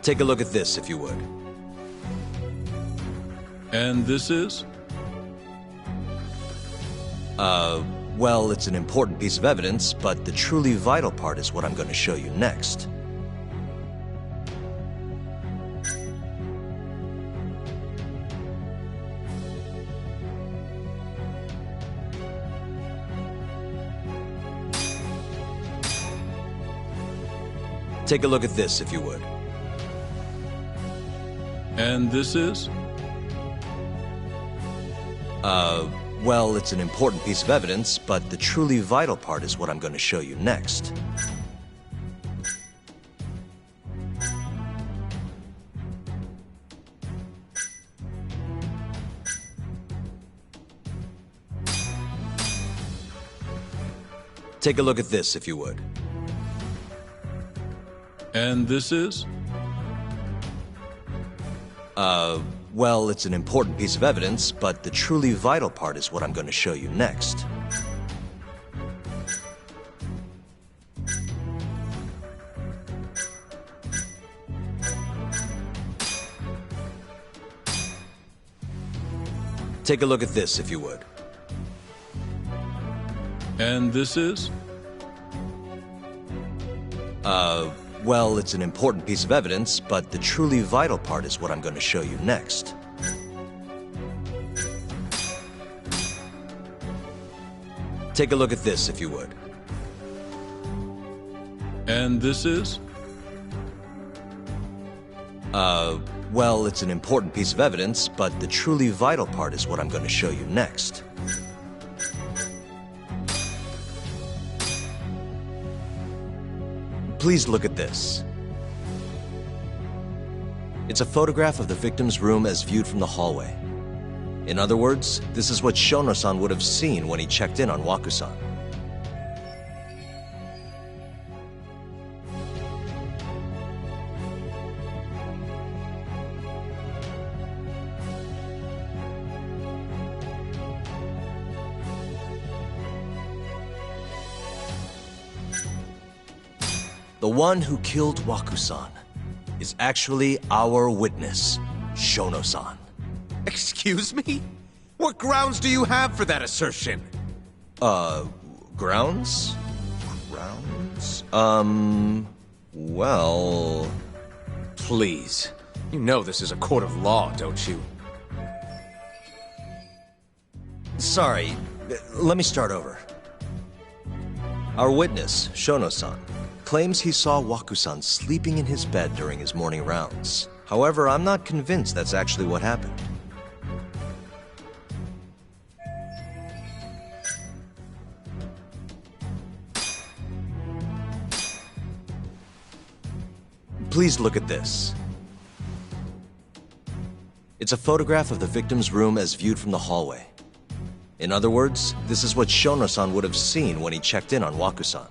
Take a look at this, if you would. And this is? Well, it's an important piece of evidence, but the truly vital part is what I'm going to show you next. Take a look at this, if you would. And this is? Well, it's an important piece of evidence, but the truly vital part is what I'm going to show you next. Take a look at this, if you would. And this is? Well, it's an important piece of evidence, but the truly vital part is what I'm going to show you next. Take a look at this, if you would. And this is? Well, it's an important piece of evidence, but the truly vital part is what I'm going to show you next. Take a look at this, if you would. And this is? Well, it's an important piece of evidence, but the truly vital part is what I'm going to show you next. Please look at this. It's a photograph of the victim's room as viewed from the hallway. In other words, this is what Shono-san would have seen when he checked in on Waku-san. The one who killed Wakusan is actually our witness, Shono-san. Excuse me? What grounds do you have for that assertion? Grounds? Well... Please. You know this is a court of law, don't you? Sorry, let me start over. Our witness, Shono-san, claims he saw Wakusan sleeping in his bed during his morning rounds. However, I'm not convinced that's actually what happened. Please look at this. It's a photograph of the victim's room as viewed from the hallway. In other words, this is what Shono-san would have seen when he checked in on Wakusan.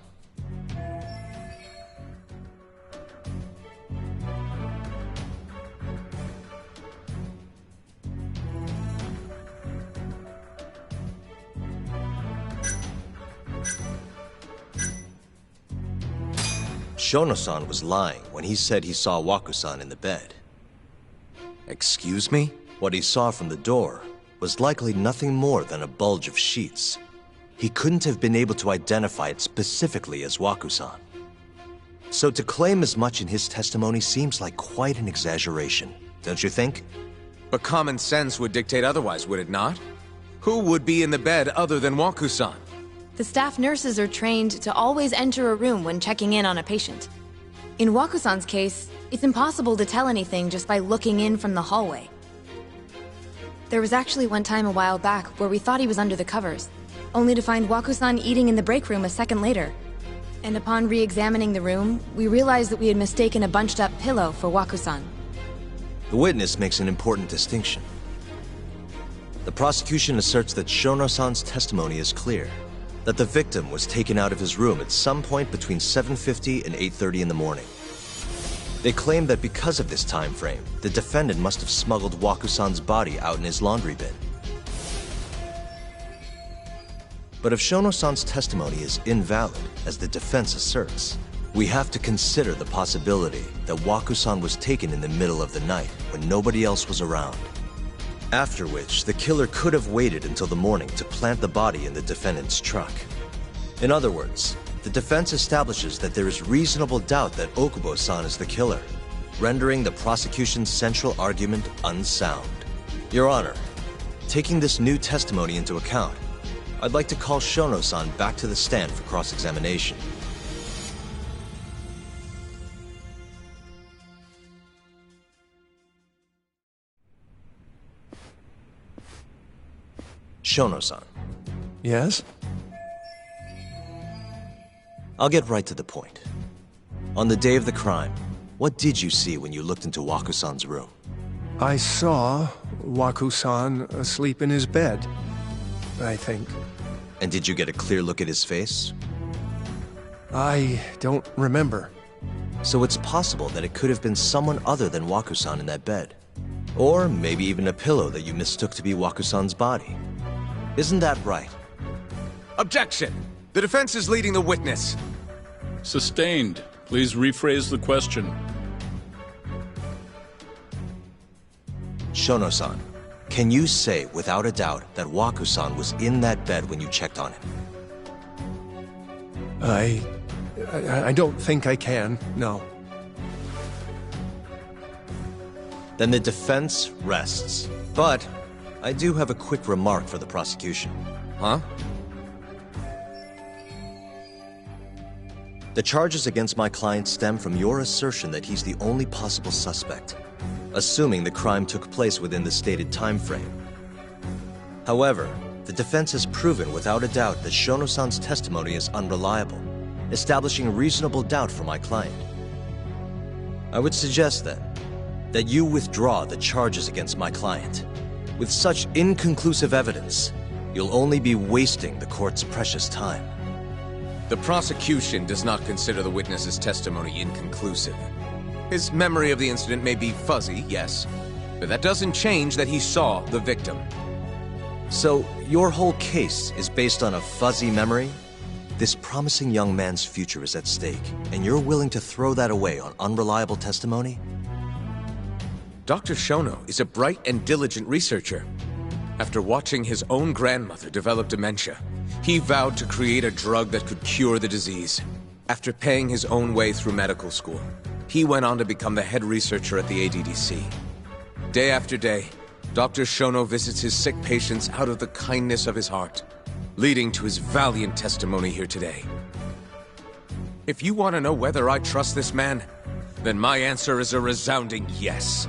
Shono-san was lying when he said he saw Wakusan in the bed. Excuse me? What he saw from the door was likely nothing more than a bulge of sheets. He couldn't have been able to identify it specifically as Wakusan. So to claim as much in his testimony seems like quite an exaggeration, don't you think? But common sense would dictate otherwise, would it not? Who would be in the bed other than Wakusan? The staff nurses are trained to always enter a room when checking in on a patient. In Wakusan's case, it's impossible to tell anything just by looking in from the hallway. There was actually one time a while back where we thought he was under the covers, only to find Wakusan eating in the break room a second later. And upon re-examining the room, we realized that we had mistaken a bunched-up pillow for Wakusan. The witness makes an important distinction. The prosecution asserts that Shono-san's testimony is clear, that the victim was taken out of his room at some point between 7:50 and 8:30 in the morning. They claim that because of this time frame, the defendant must have smuggled Wakusan's body out in his laundry bin. But if Shono-san's testimony is invalid, as the defense asserts, we have to consider the possibility that Wakusan was taken in the middle of the night when nobody else was around. After which, the killer could have waited until the morning to plant the body in the defendant's truck. In other words, the defense establishes that there is reasonable doubt that Okubo-san is the killer, rendering the prosecution's central argument unsound. Your Honor, taking this new testimony into account, I'd like to call Shono-san back to the stand for cross-examination. Shono-san. Yes? I'll get right to the point. On the day of the crime, what did you see when you looked into Wakusan's room? I saw Wakusan asleep in his bed, I think. And did you get a clear look at his face? I don't remember. So it's possible that it could have been someone other than Wakusan in that bed. Or maybe even a pillow that you mistook to be Wakusan's body. Isn't that right? Objection! The defense is leading the witness. Sustained. Please rephrase the question. Shono-san, can you say without a doubt that Wakusan was in that bed when you checked on him? I don't think I can, no. Then the defense rests. But I do have a quick remark for the prosecution. Huh? The charges against my client stem from your assertion that he's the only possible suspect, assuming the crime took place within the stated time frame. However, the defense has proven without a doubt that Shono-san's testimony is unreliable, establishing reasonable doubt for my client. I would suggest then that you withdraw the charges against my client. With such inconclusive evidence, you'll only be wasting the court's precious time. The prosecution does not consider the witness's testimony inconclusive. His memory of the incident may be fuzzy, yes, but that doesn't change that he saw the victim. So, your whole case is based on a fuzzy memory? This promising young man's future is at stake, and you're willing to throw that away on unreliable testimony? Dr. Shono is a bright and diligent researcher. After watching his own grandmother develop dementia, he vowed to create a drug that could cure the disease. After paying his own way through medical school, he went on to become the head researcher at the ADDC. Day after day, Dr. Shono visits his sick patients out of the kindness of his heart, leading to his valiant testimony here today. If you want to know whether I trust this man, then my answer is a resounding yes.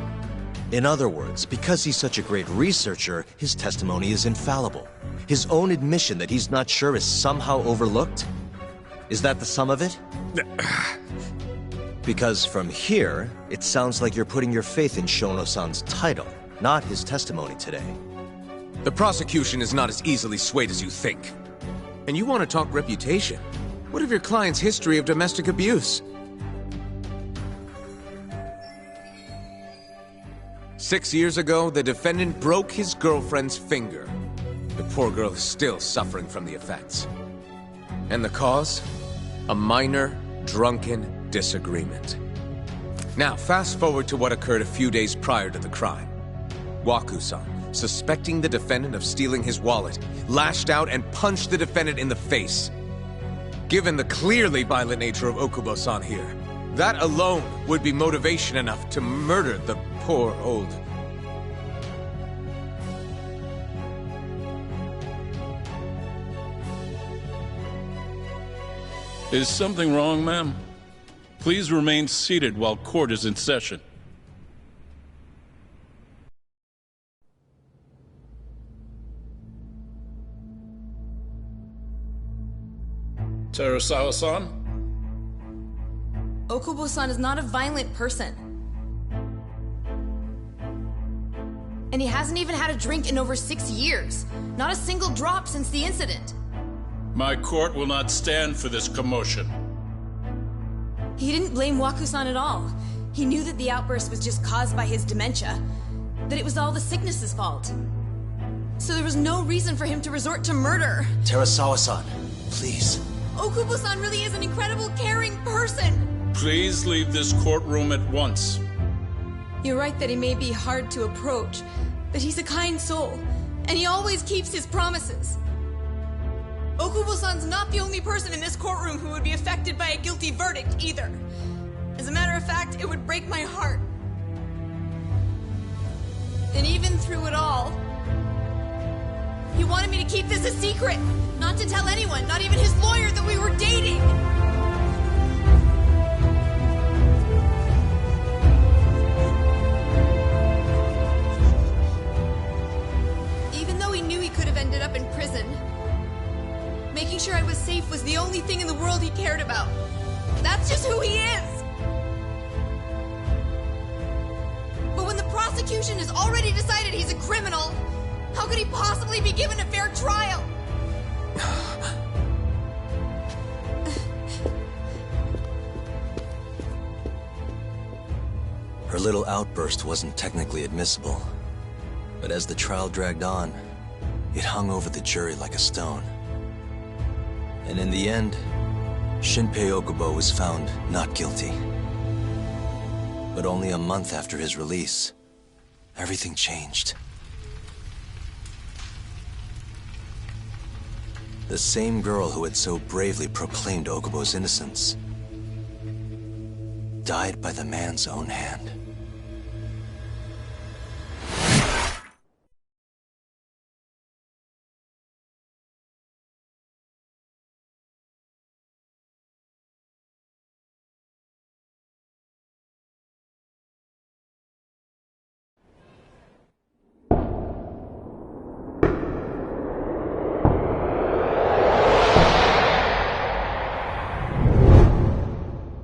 In other words, because he's such a great researcher, his testimony is infallible. His own admission that he's not sure is somehow overlooked? Is that the sum of it? Because from here, it sounds like you're putting your faith in Shono-san's title, not his testimony today. The prosecution is not as easily swayed as you think. And you want to talk reputation? What of your client's history of domestic abuse? 6 years ago, the defendant broke his girlfriend's finger. The poor girl is still suffering from the effects. And the cause? A minor, drunken disagreement. Now, fast forward to what occurred a few days prior to the crime. Waku-san, suspecting the defendant of stealing his wallet, lashed out and punched the defendant in the face. Given the clearly violent nature of Okubo-san here, that alone would be motivation enough to murder the poor old... Is something wrong, ma'am? Please remain seated while court is in session. Terasawa-san? Okubo-san is not a violent person. And he hasn't even had a drink in over 6 years. Not a single drop since the incident. My court will not stand for this commotion. He didn't blame Waku-san at all. He knew that the outburst was just caused by his dementia. That it was all the sickness's fault. So there was no reason for him to resort to murder. Terasawa-san, please. Okubo-san really is an incredible, caring person. Please leave this courtroom at once. You're right that he may be hard to approach, but he's a kind soul, and he always keeps his promises. Okubo-san's not the only person in this courtroom who would be affected by a guilty verdict, either. As a matter of fact, it would break my heart. And even through it all, he wanted me to keep this a secret, not to tell anyone, not even his lawyer, that we were dating. Even though he knew he could have ended up in prison, making sure I was safe was the only thing in the world he cared about. That's just who he is! But when the prosecution has already decided he's a criminal, how could he possibly be given a fair trial? Her little outburst wasn't technically admissible, but as the trial dragged on, it hung over the jury like a stone. And in the end, Shinpei Okubo was found not guilty. But only a month after his release, everything changed. The same girl who had so bravely proclaimed Okubo's innocence died by the man's own hand.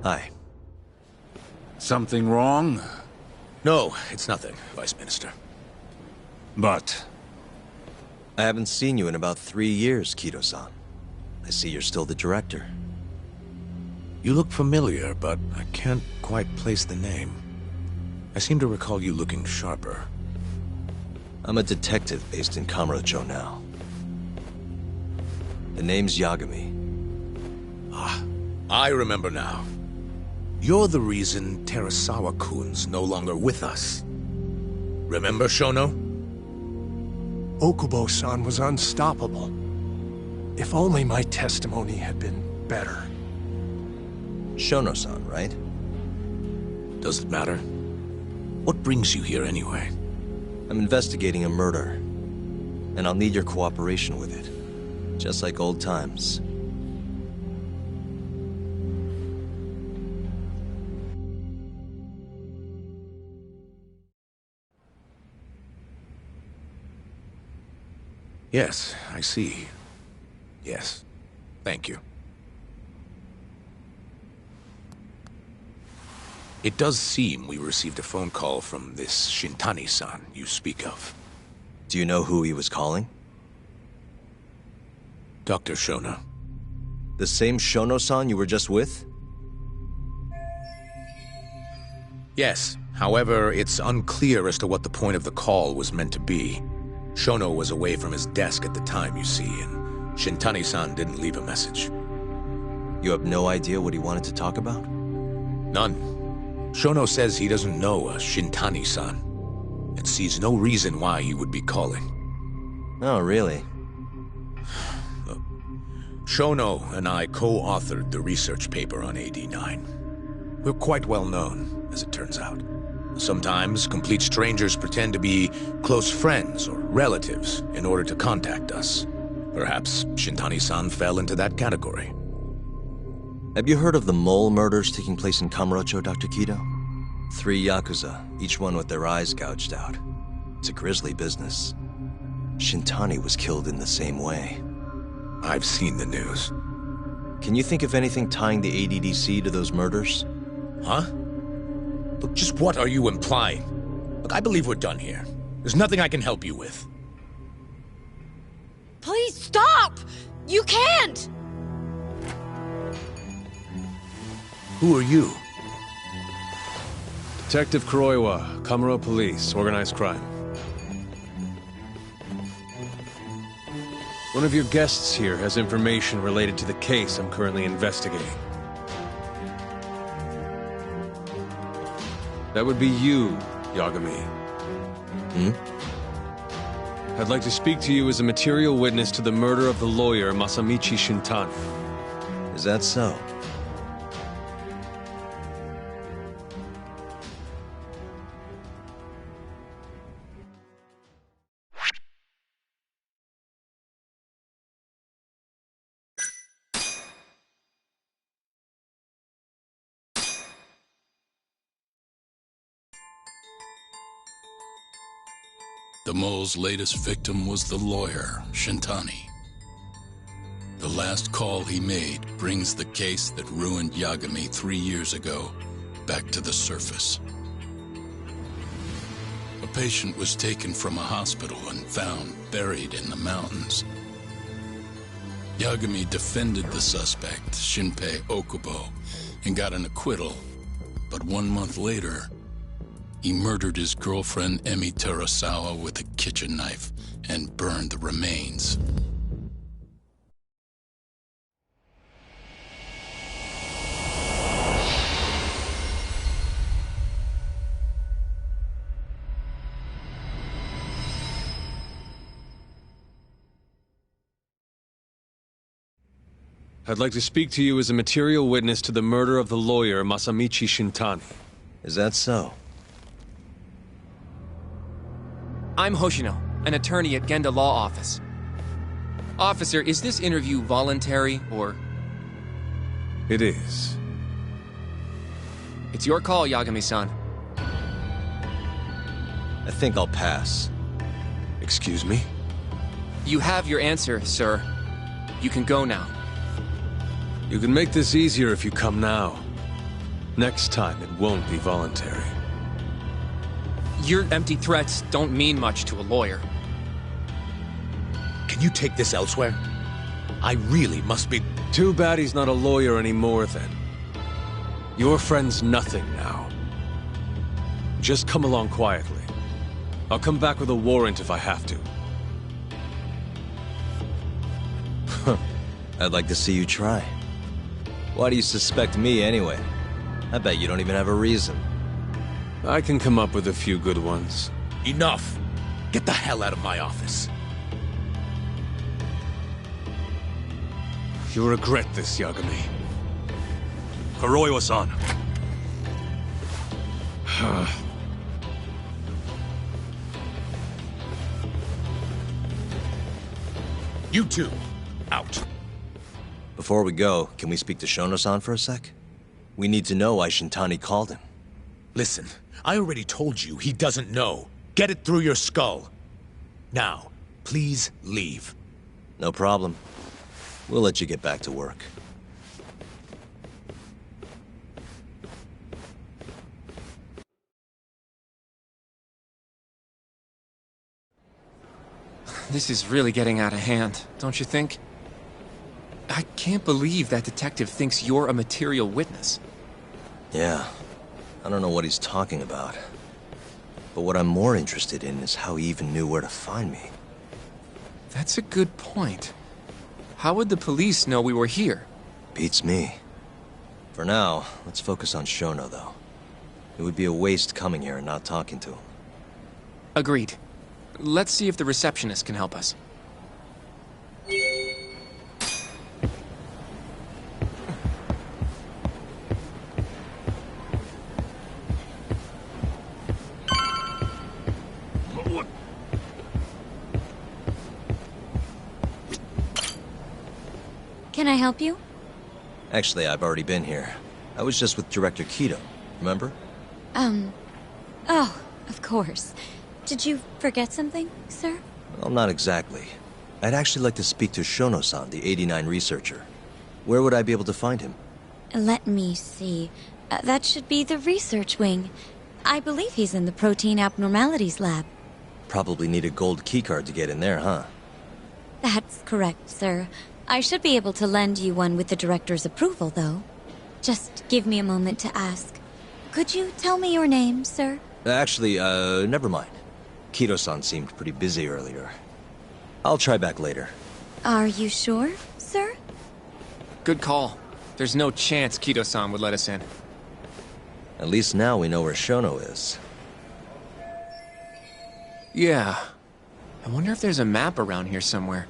Hi. Something wrong? No, it's nothing, Vice Minister. But... I haven't seen you in about 3 years, Kido-san. I see you're still the director. You look familiar, but I can't quite place the name. I seem to recall you looking sharper. I'm a detective based in Kamurocho now. The name's Yagami. I remember now. You're the reason Terasawa-kun's no longer with us. Remember, Shono? Okubo-san was unstoppable. If only my testimony had been better. Shono-san, right? Does it matter? What brings you here anyway? I'm investigating a murder, and I'll need your cooperation with it. Just like old times. Yes, I see. Yes. Thank you. It does seem we received a phone call from this Shintani-san you speak of. Do you know who he was calling? Dr. Shono. The same Shono-san you were just with? Yes. However, it's unclear as to what the point of the call was meant to be. Shono was away from his desk at the time, you see, and Shintani-san didn't leave a message. You have no idea what he wanted to talk about? None. Shono says he doesn't know a Shintani-san, and sees no reason why he would be calling. Oh, really? Shono and I co-authored the research paper on AD9. We're quite well known, as it turns out. Sometimes, complete strangers pretend to be close friends or relatives in order to contact us. Perhaps Shintani-san fell into that category. Have you heard of the mole murders taking place in Kamurocho, Dr. Kido? 3 Yakuza, each one with their eyes gouged out. It's a grisly business. Shintani was killed in the same way. I've seen the news. Can you think of anything tying the ADDC to those murders? Huh? Look, just what are you implying? Look, I believe we're done here. There's nothing I can help you with. Please stop! You can't! Who are you? Detective Kuroiwa, Kamuro Police, Organized Crime. One of your guests here has information related to the case I'm currently investigating. That would be you, Yagami. I'd like to speak to you as a material witness to the murder of the lawyer Masamichi Shintani. Is that so? The mole's latest victim was the lawyer, Shintani. The last call he made brings the case that ruined Yagami 3 years ago back to the surface. A patient was taken from a hospital and found buried in the mountains. Yagami defended the suspect, Shinpei Okubo, and got an acquittal, but 1 month later, he murdered his girlfriend, Emi Terasawa, with a kitchen knife and burned the remains. I'd like to speak to you as a material witness to the murder of the lawyer Masamichi Shintani. Is that so? I'm Hoshino, an attorney at Genda Law Office. Officer, is this interview voluntary, or...? It is. It's your call, Yagami-san. I think I'll pass. Excuse me? You have your answer, sir. You can go now. You can make this easier if you come now. Next time, it won't be voluntary. Your empty threats don't mean much to a lawyer. Can you take this elsewhere? I really must be... Too bad he's not a lawyer anymore, then. Your friend's nothing now. Just come along quietly. I'll come back with a warrant if I have to. I'd like to see you try. Why do you suspect me anyway? I bet you don't even have a reason. I can come up with a few good ones. Enough! Get the hell out of my office. You'll regret this, Yagami. Kuroiwa-san. You two, out. Before we go, can we speak to Shono-san for a sec? We need to know why Shintani called him. Listen, I already told you he doesn't know. Get it through your skull. Now, please leave. No problem. We'll let you get back to work. This is really getting out of hand, don't you think? I can't believe that detective thinks you're a material witness. Yeah. I don't know what he's talking about. But what I'm more interested in is how he even knew where to find me. That's a good point. How would the police know we were here? Beats me. For now, let's focus on Shono, though. It would be a waste coming here and not talking to him. Agreed. Let's see if the receptionist can help us. Can I help you? Actually, I've already been here. I was just with Director Kido, remember? Oh, of course. Did you forget something, sir? Well, not exactly. I'd actually like to speak to Shono-san, the 89 researcher. Where would I be able to find him? Let me see. That should be the research wing. I believe he's in the protein abnormalities lab. Probably need a gold keycard to get in there, huh? That's correct, sir. I should be able to lend you one with the director's approval, though. Just give me a moment to ask. Could you tell me your name, sir? Actually, never mind. Kido-san seemed pretty busy earlier. I'll try back later. Are you sure, sir? Good call. There's no chance Kido-san would let us in. At least now we know where Shono is. Yeah. I wonder if there's a map around here somewhere.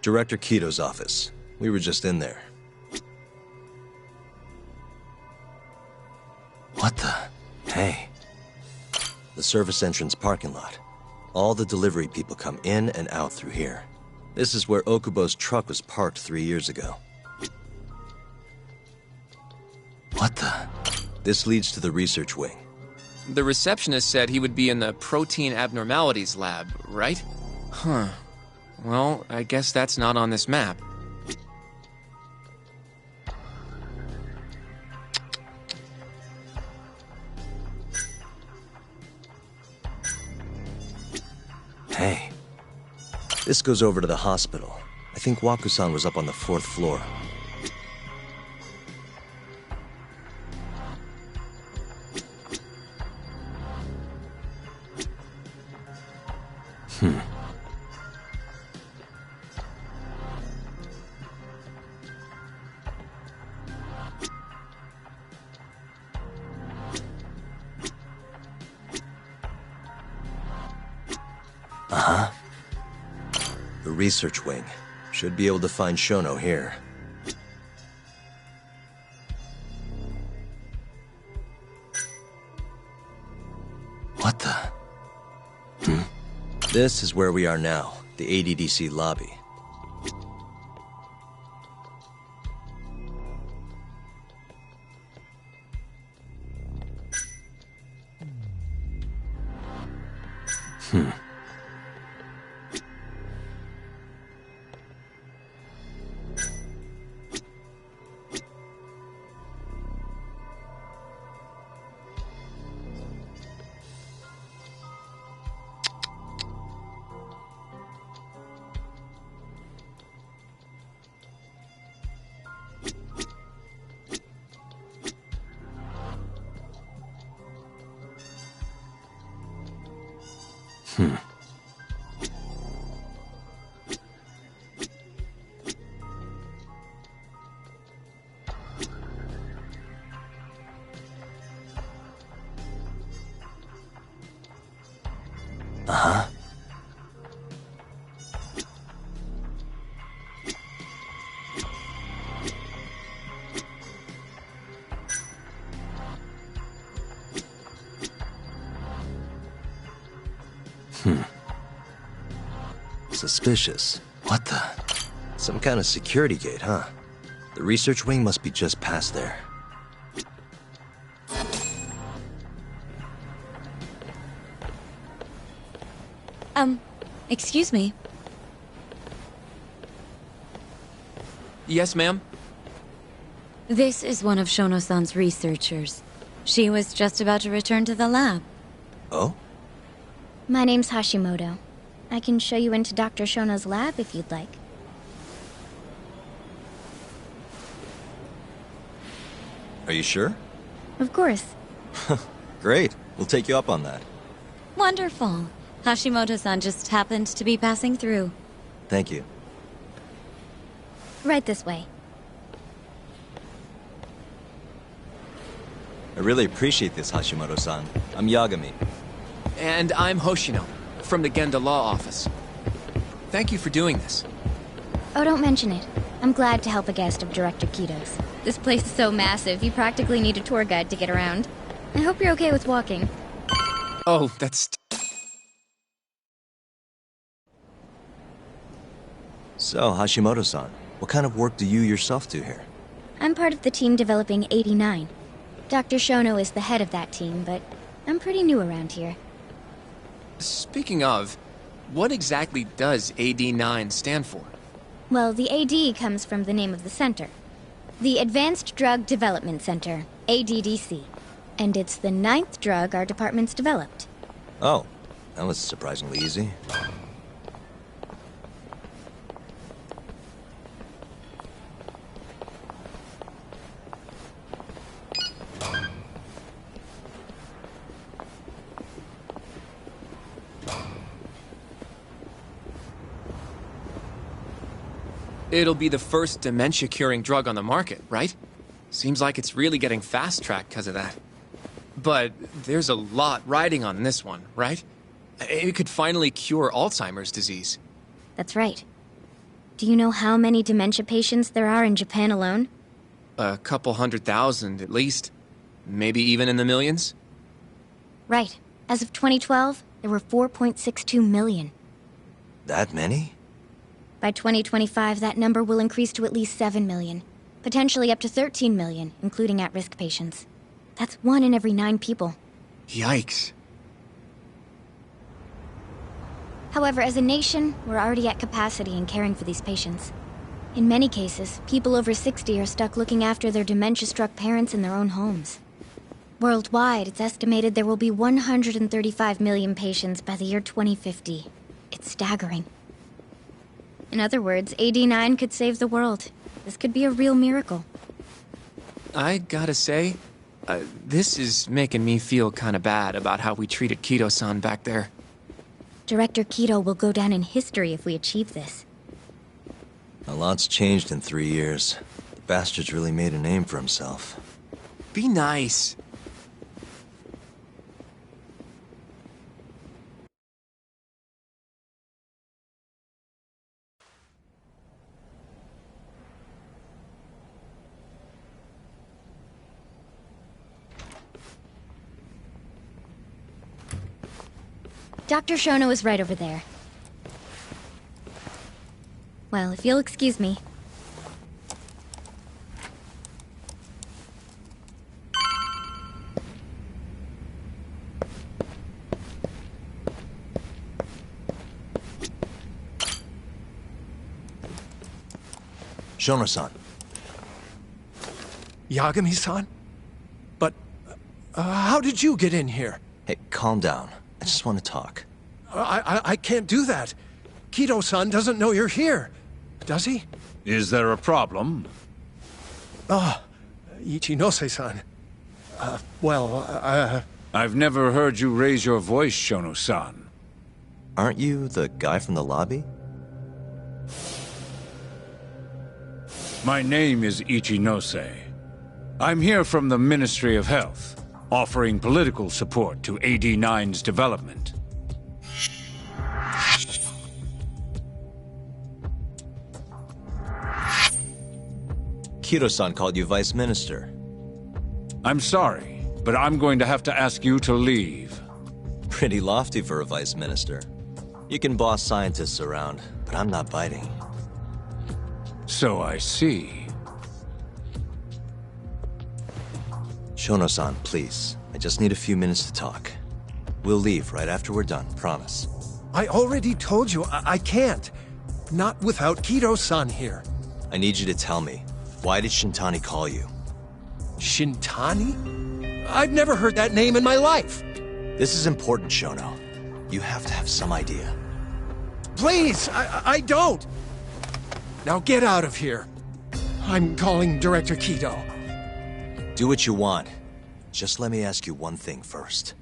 Director Kido's office. We were just in there. What the? Hey. The service entrance parking lot. All the delivery people come in and out through here. This is where Okubo's truck was parked 3 years ago. What the? This leads to the research wing. The receptionist said he would be in the protein abnormalities lab, right? Huh. Well, I guess that's not on this map. Hey. This goes over to the hospital. I think Waku-san was up on the 4th floor. Uh-huh. The research wing. Should be able to find Shono here. What the? This is where we are now, the ADDC lobby. suspicious. What the? Some kind of security gate, huh? The research wing must be just past there. Excuse me. Yes, ma'am? This is one of Shono-san's researchers. She was just about to return to the lab. Oh? My name's Hashimoto. I can show you into Dr. Shono's lab if you'd like. Are you sure? Of course. Great. We'll take you up on that. Wonderful. Hashimoto-san just happened to be passing through. Thank you. Right this way. I really appreciate this, Hashimoto-san. I'm Yagami. And I'm Hoshino, from the Genda Law Office. Thank you for doing this. Oh, don't mention it. I'm glad to help a guest of Director Kito's. This place is so massive, you practically need a tour guide to get around. I hope you're okay with walking. Oh, that's... So, Hashimoto-san, what kind of work do you yourself do here? I'm part of the team developing 89. Dr. Shono is the head of that team, but I'm pretty new around here. Speaking of, what exactly does AD9 stand for? Well, the AD comes from the name of the center. The Advanced Drug Development Center, ADDC. And it's the 9th drug our department's developed. Oh, that was surprisingly easy. It'll be the first dementia-curing drug on the market, right? Seems like it's really getting fast-tracked because of that. But there's a lot riding on this one, right? It could finally cure Alzheimer's disease. That's right. Do you know how many dementia patients there are in Japan alone? A couple 100,000 at least. Maybe even in the millions? Right. As of 2012, there were 4.62 million. That many? By 2025, that number will increase to at least 7 million. Potentially up to 13 million, including at-risk patients. That's 1 in every 9 people. Yikes. However, as a nation, we're already at capacity in caring for these patients. In many cases, people over 60 are stuck looking after their dementia-struck parents in their own homes. Worldwide, it's estimated there will be 135 million patients by the year 2050. It's staggering. In other words, AD9 could save the world. This could be a real miracle. I gotta say, this is making me feel kinda bad about how we treated Kito-san back there. Director Kito will go down in history if we achieve this. A lot's changed in 3 years. The bastard's really made a name for himself. Be nice. Dr. Shono is right over there. Well, if you'll excuse me. Shono-san. Yagami-san? But, how did you get in here? Hey, calm down. I just want to talk. I can't do that. Kito-san doesn't know you're here. Does he? Is there a problem? Oh, Ichinose-san. I've never heard you raise your voice, Shono-san. Aren't you the guy from the lobby? My name is Ichinose. I'm here from the Ministry of Health, offering political support to AD9's development. Kito-san called you Vice Minister. I'm sorry, but I'm going to have to ask you to leave. Pretty lofty for a Vice Minister. You can boss scientists around, but I'm not biting. So I see. Shono-san, please. I just need a few minutes to talk. We'll leave right after we're done, promise. I already told you I can't. Not without Kido-san here. I need you to tell me, why did Shintani call you? Shintani? I've never heard that name in my life. This is important, Shono. You have to have some idea. Please, I don't. Now get out of here. I'm calling Director Kido. Do what you want. Just let me ask you one thing first.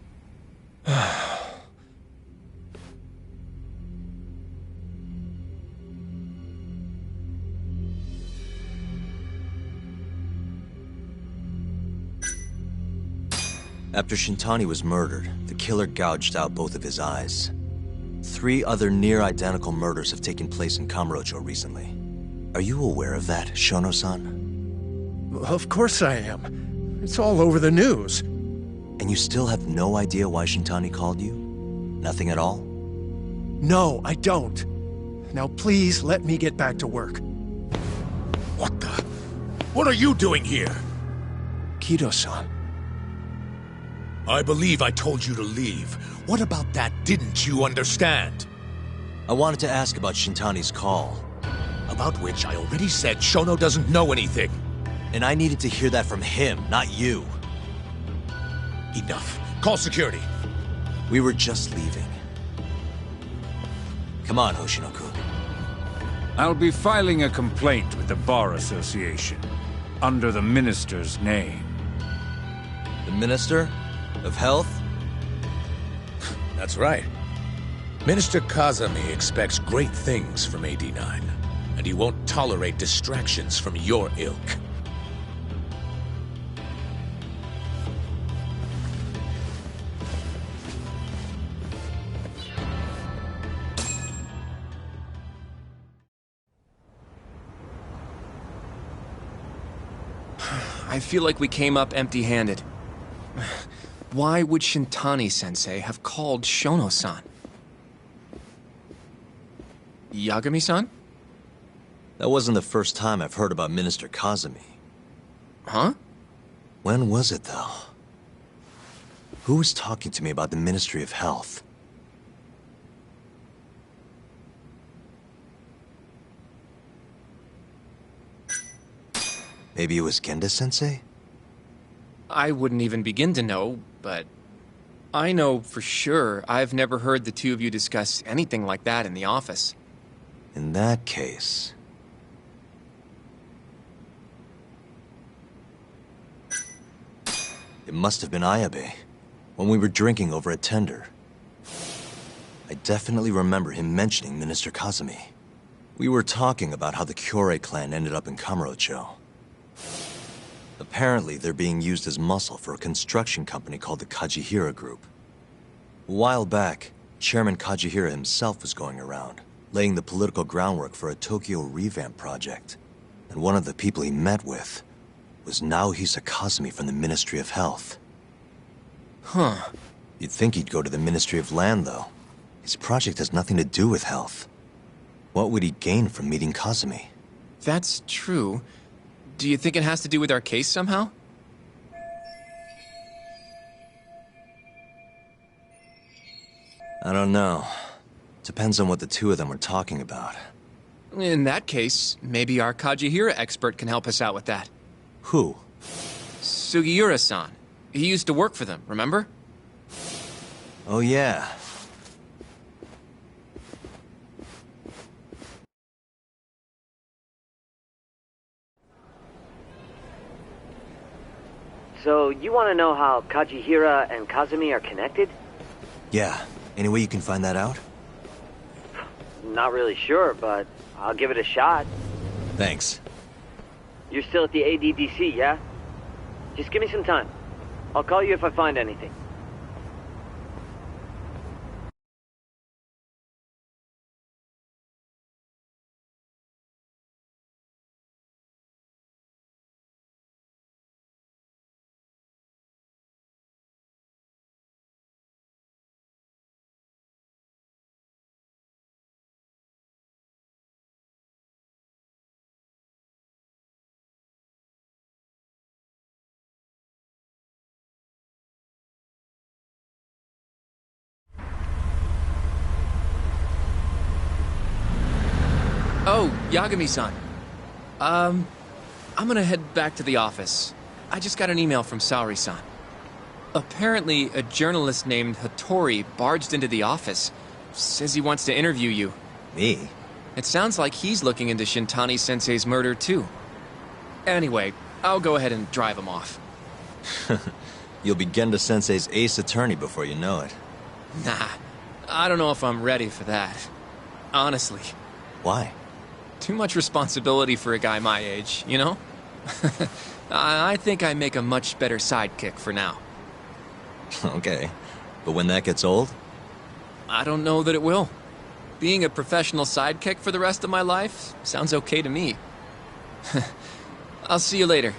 After Shintani was murdered, the killer gouged out both of his eyes. 3 other near-identical murders have taken place in Kamurocho recently. Are you aware of that, Shono-san? Of course I am. It's all over the news. And you still have no idea why Shintani called you? Nothing at all? No, I don't. Now please let me get back to work. What the? What are you doing here? Kido-san. I believe I told you to leave. What about that didn't you understand? I wanted to ask about Shintani's call. About which I already said Shono doesn't know anything. And I needed to hear that from him, not you. Enough. Call security. We were just leaving. Come on, Hoshino-kun. I'll be filing a complaint with the Bar Association, under the Minister's name. The Minister? Of Health? That's right. Minister Kazami expects great things from AD9, and he won't tolerate distractions from your ilk. I feel like we came up empty-handed. Why would Shintani-sensei have called Shono-san? Yagami-san? That wasn't the first time I've heard about Minister Kazami. Huh? When was it, though? Who was talking to me about the Ministry of Health? Maybe it was Genda-sensei? I wouldn't even begin to know, but I know for sure I've never heard the two of you discuss anything like that in the office. In that case... It must have been Ayabe, when we were drinking over at Tender. I definitely remember him mentioning Minister Kazami. We were talking about how the Kyorei clan ended up in Kamurocho. Apparently, they're being used as muscle for a construction company called the Kajihira Group. A while back, Chairman Kajihira himself was going around, laying the political groundwork for a Tokyo revamp project. And one of the people he met with was Naohisa Kazami from the Ministry of Health. Huh. You'd think he'd go to the Ministry of Land, though. His project has nothing to do with health. What would he gain from meeting Kazami? That's true. Do you think it has to do with our case somehow? I don't know. Depends on what the two of them were talking about. In that case, maybe our Kajihira expert can help us out with that. Who? Sugiura-san. He used to work for them, remember? Oh yeah. So, you want to know how Kajihira and Kazami are connected? Yeah. Any way you can find that out? Not really sure, but I'll give it a shot. Thanks. You're still at the ADDC, yeah? Just give me some time. I'll call you if I find anything. Oh, Yagami-san. I'm gonna head back to the office. I just got an email from Saori-san. Apparently, a journalist named Hattori barged into the office. Says he wants to interview you. Me? It sounds like he's looking into Shintani-sensei's murder, too. Anyway, I'll go ahead and drive him off. You'll be Genda-sensei's ace attorney before you know it. Nah, I don't know if I'm ready for that. Honestly. Why? Too much responsibility for a guy my age, you know? I think I make a much better sidekick for now. Okay, but when that gets old? I don't know that it will. Being a professional sidekick for the rest of my life sounds okay to me. I'll see you later.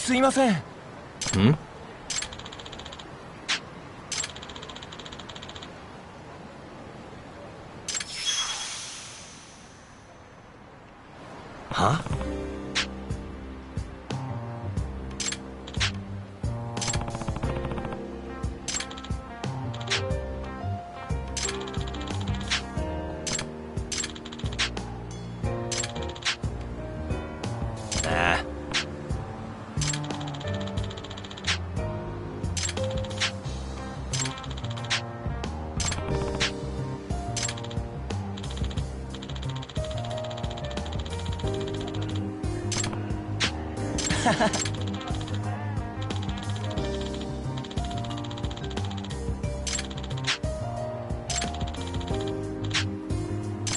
すいません。Hmm? Huh? Nah.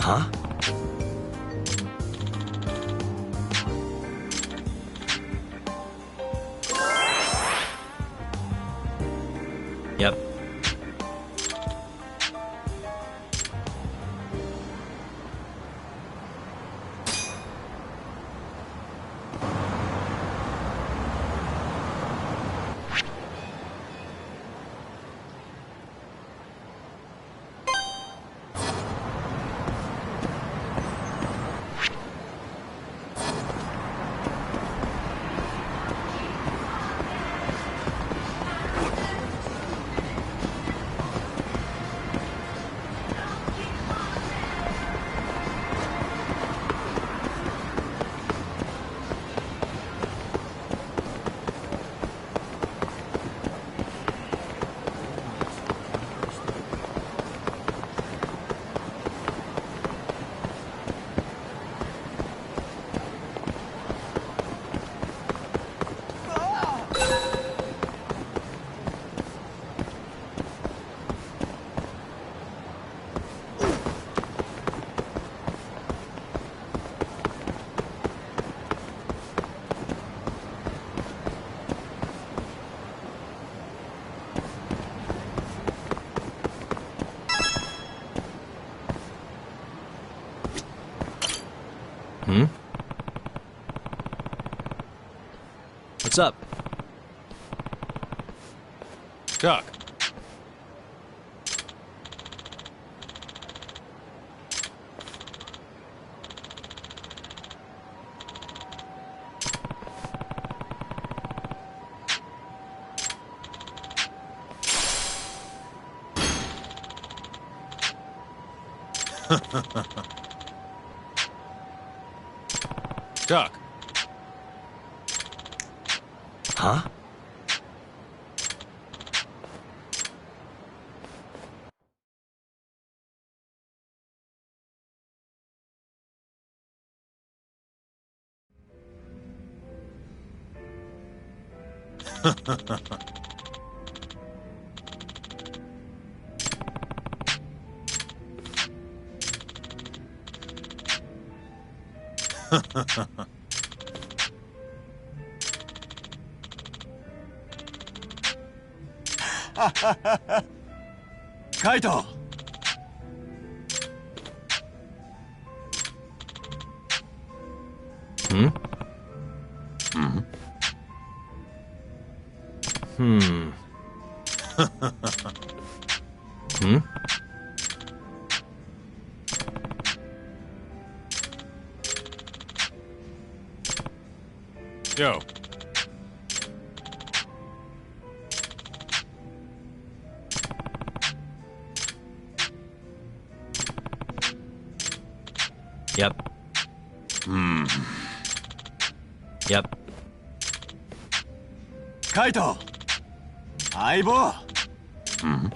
Huh? Yep. Hmm? What's up? Doc. Doc. Huh? Kaito! Hmm? Hmm. Hmm? Yo. Yep. Hmm. Yep. Kaito! 相棒! Hmm.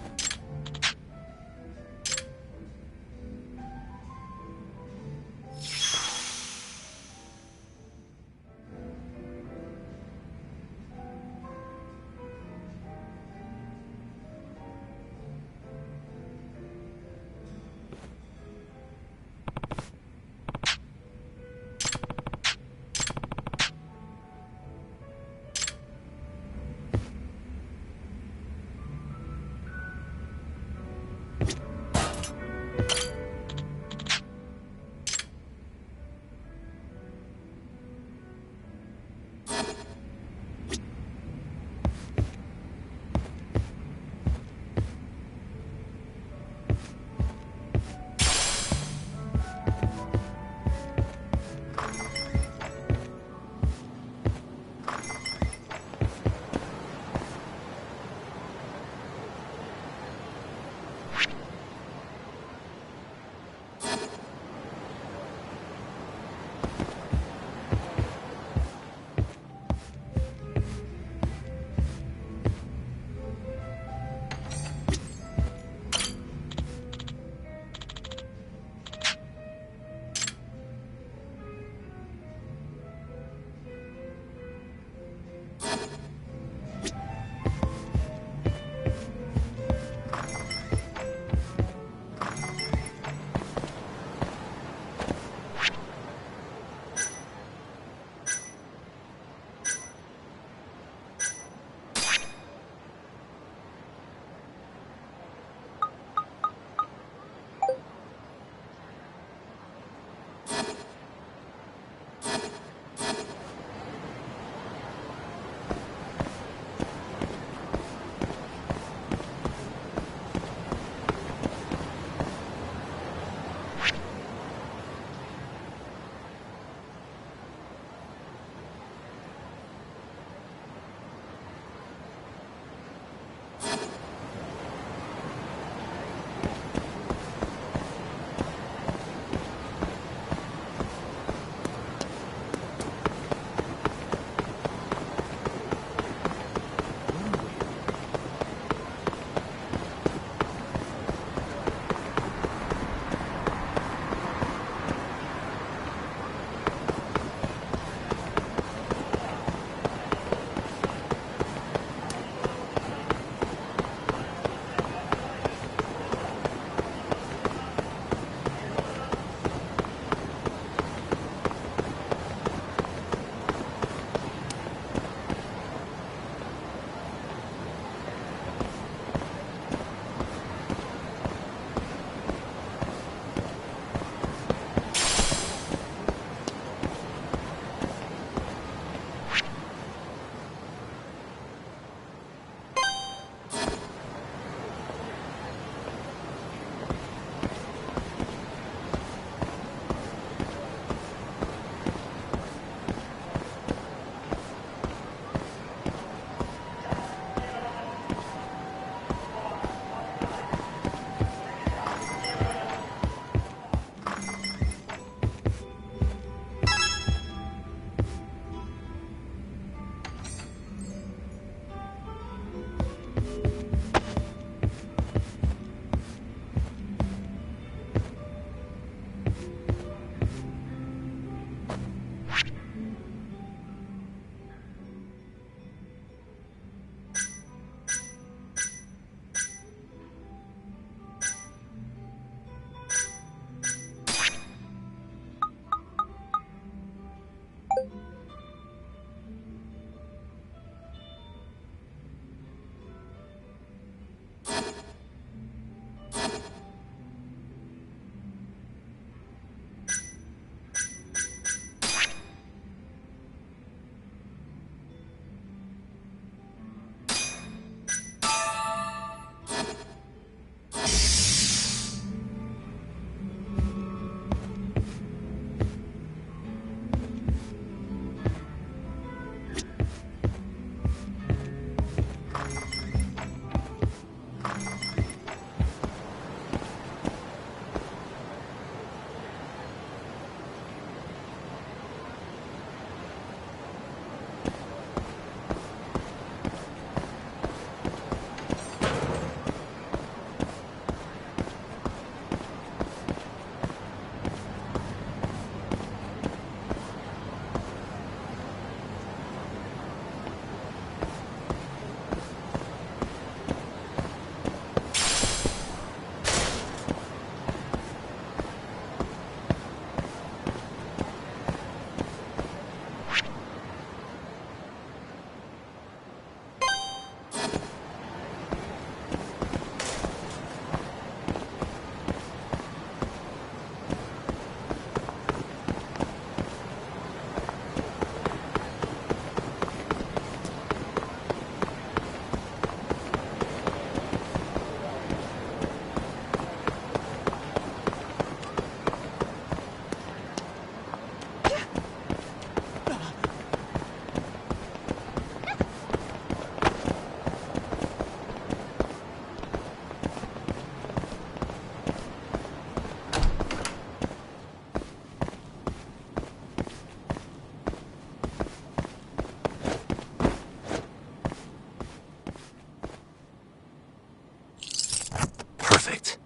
Perfect.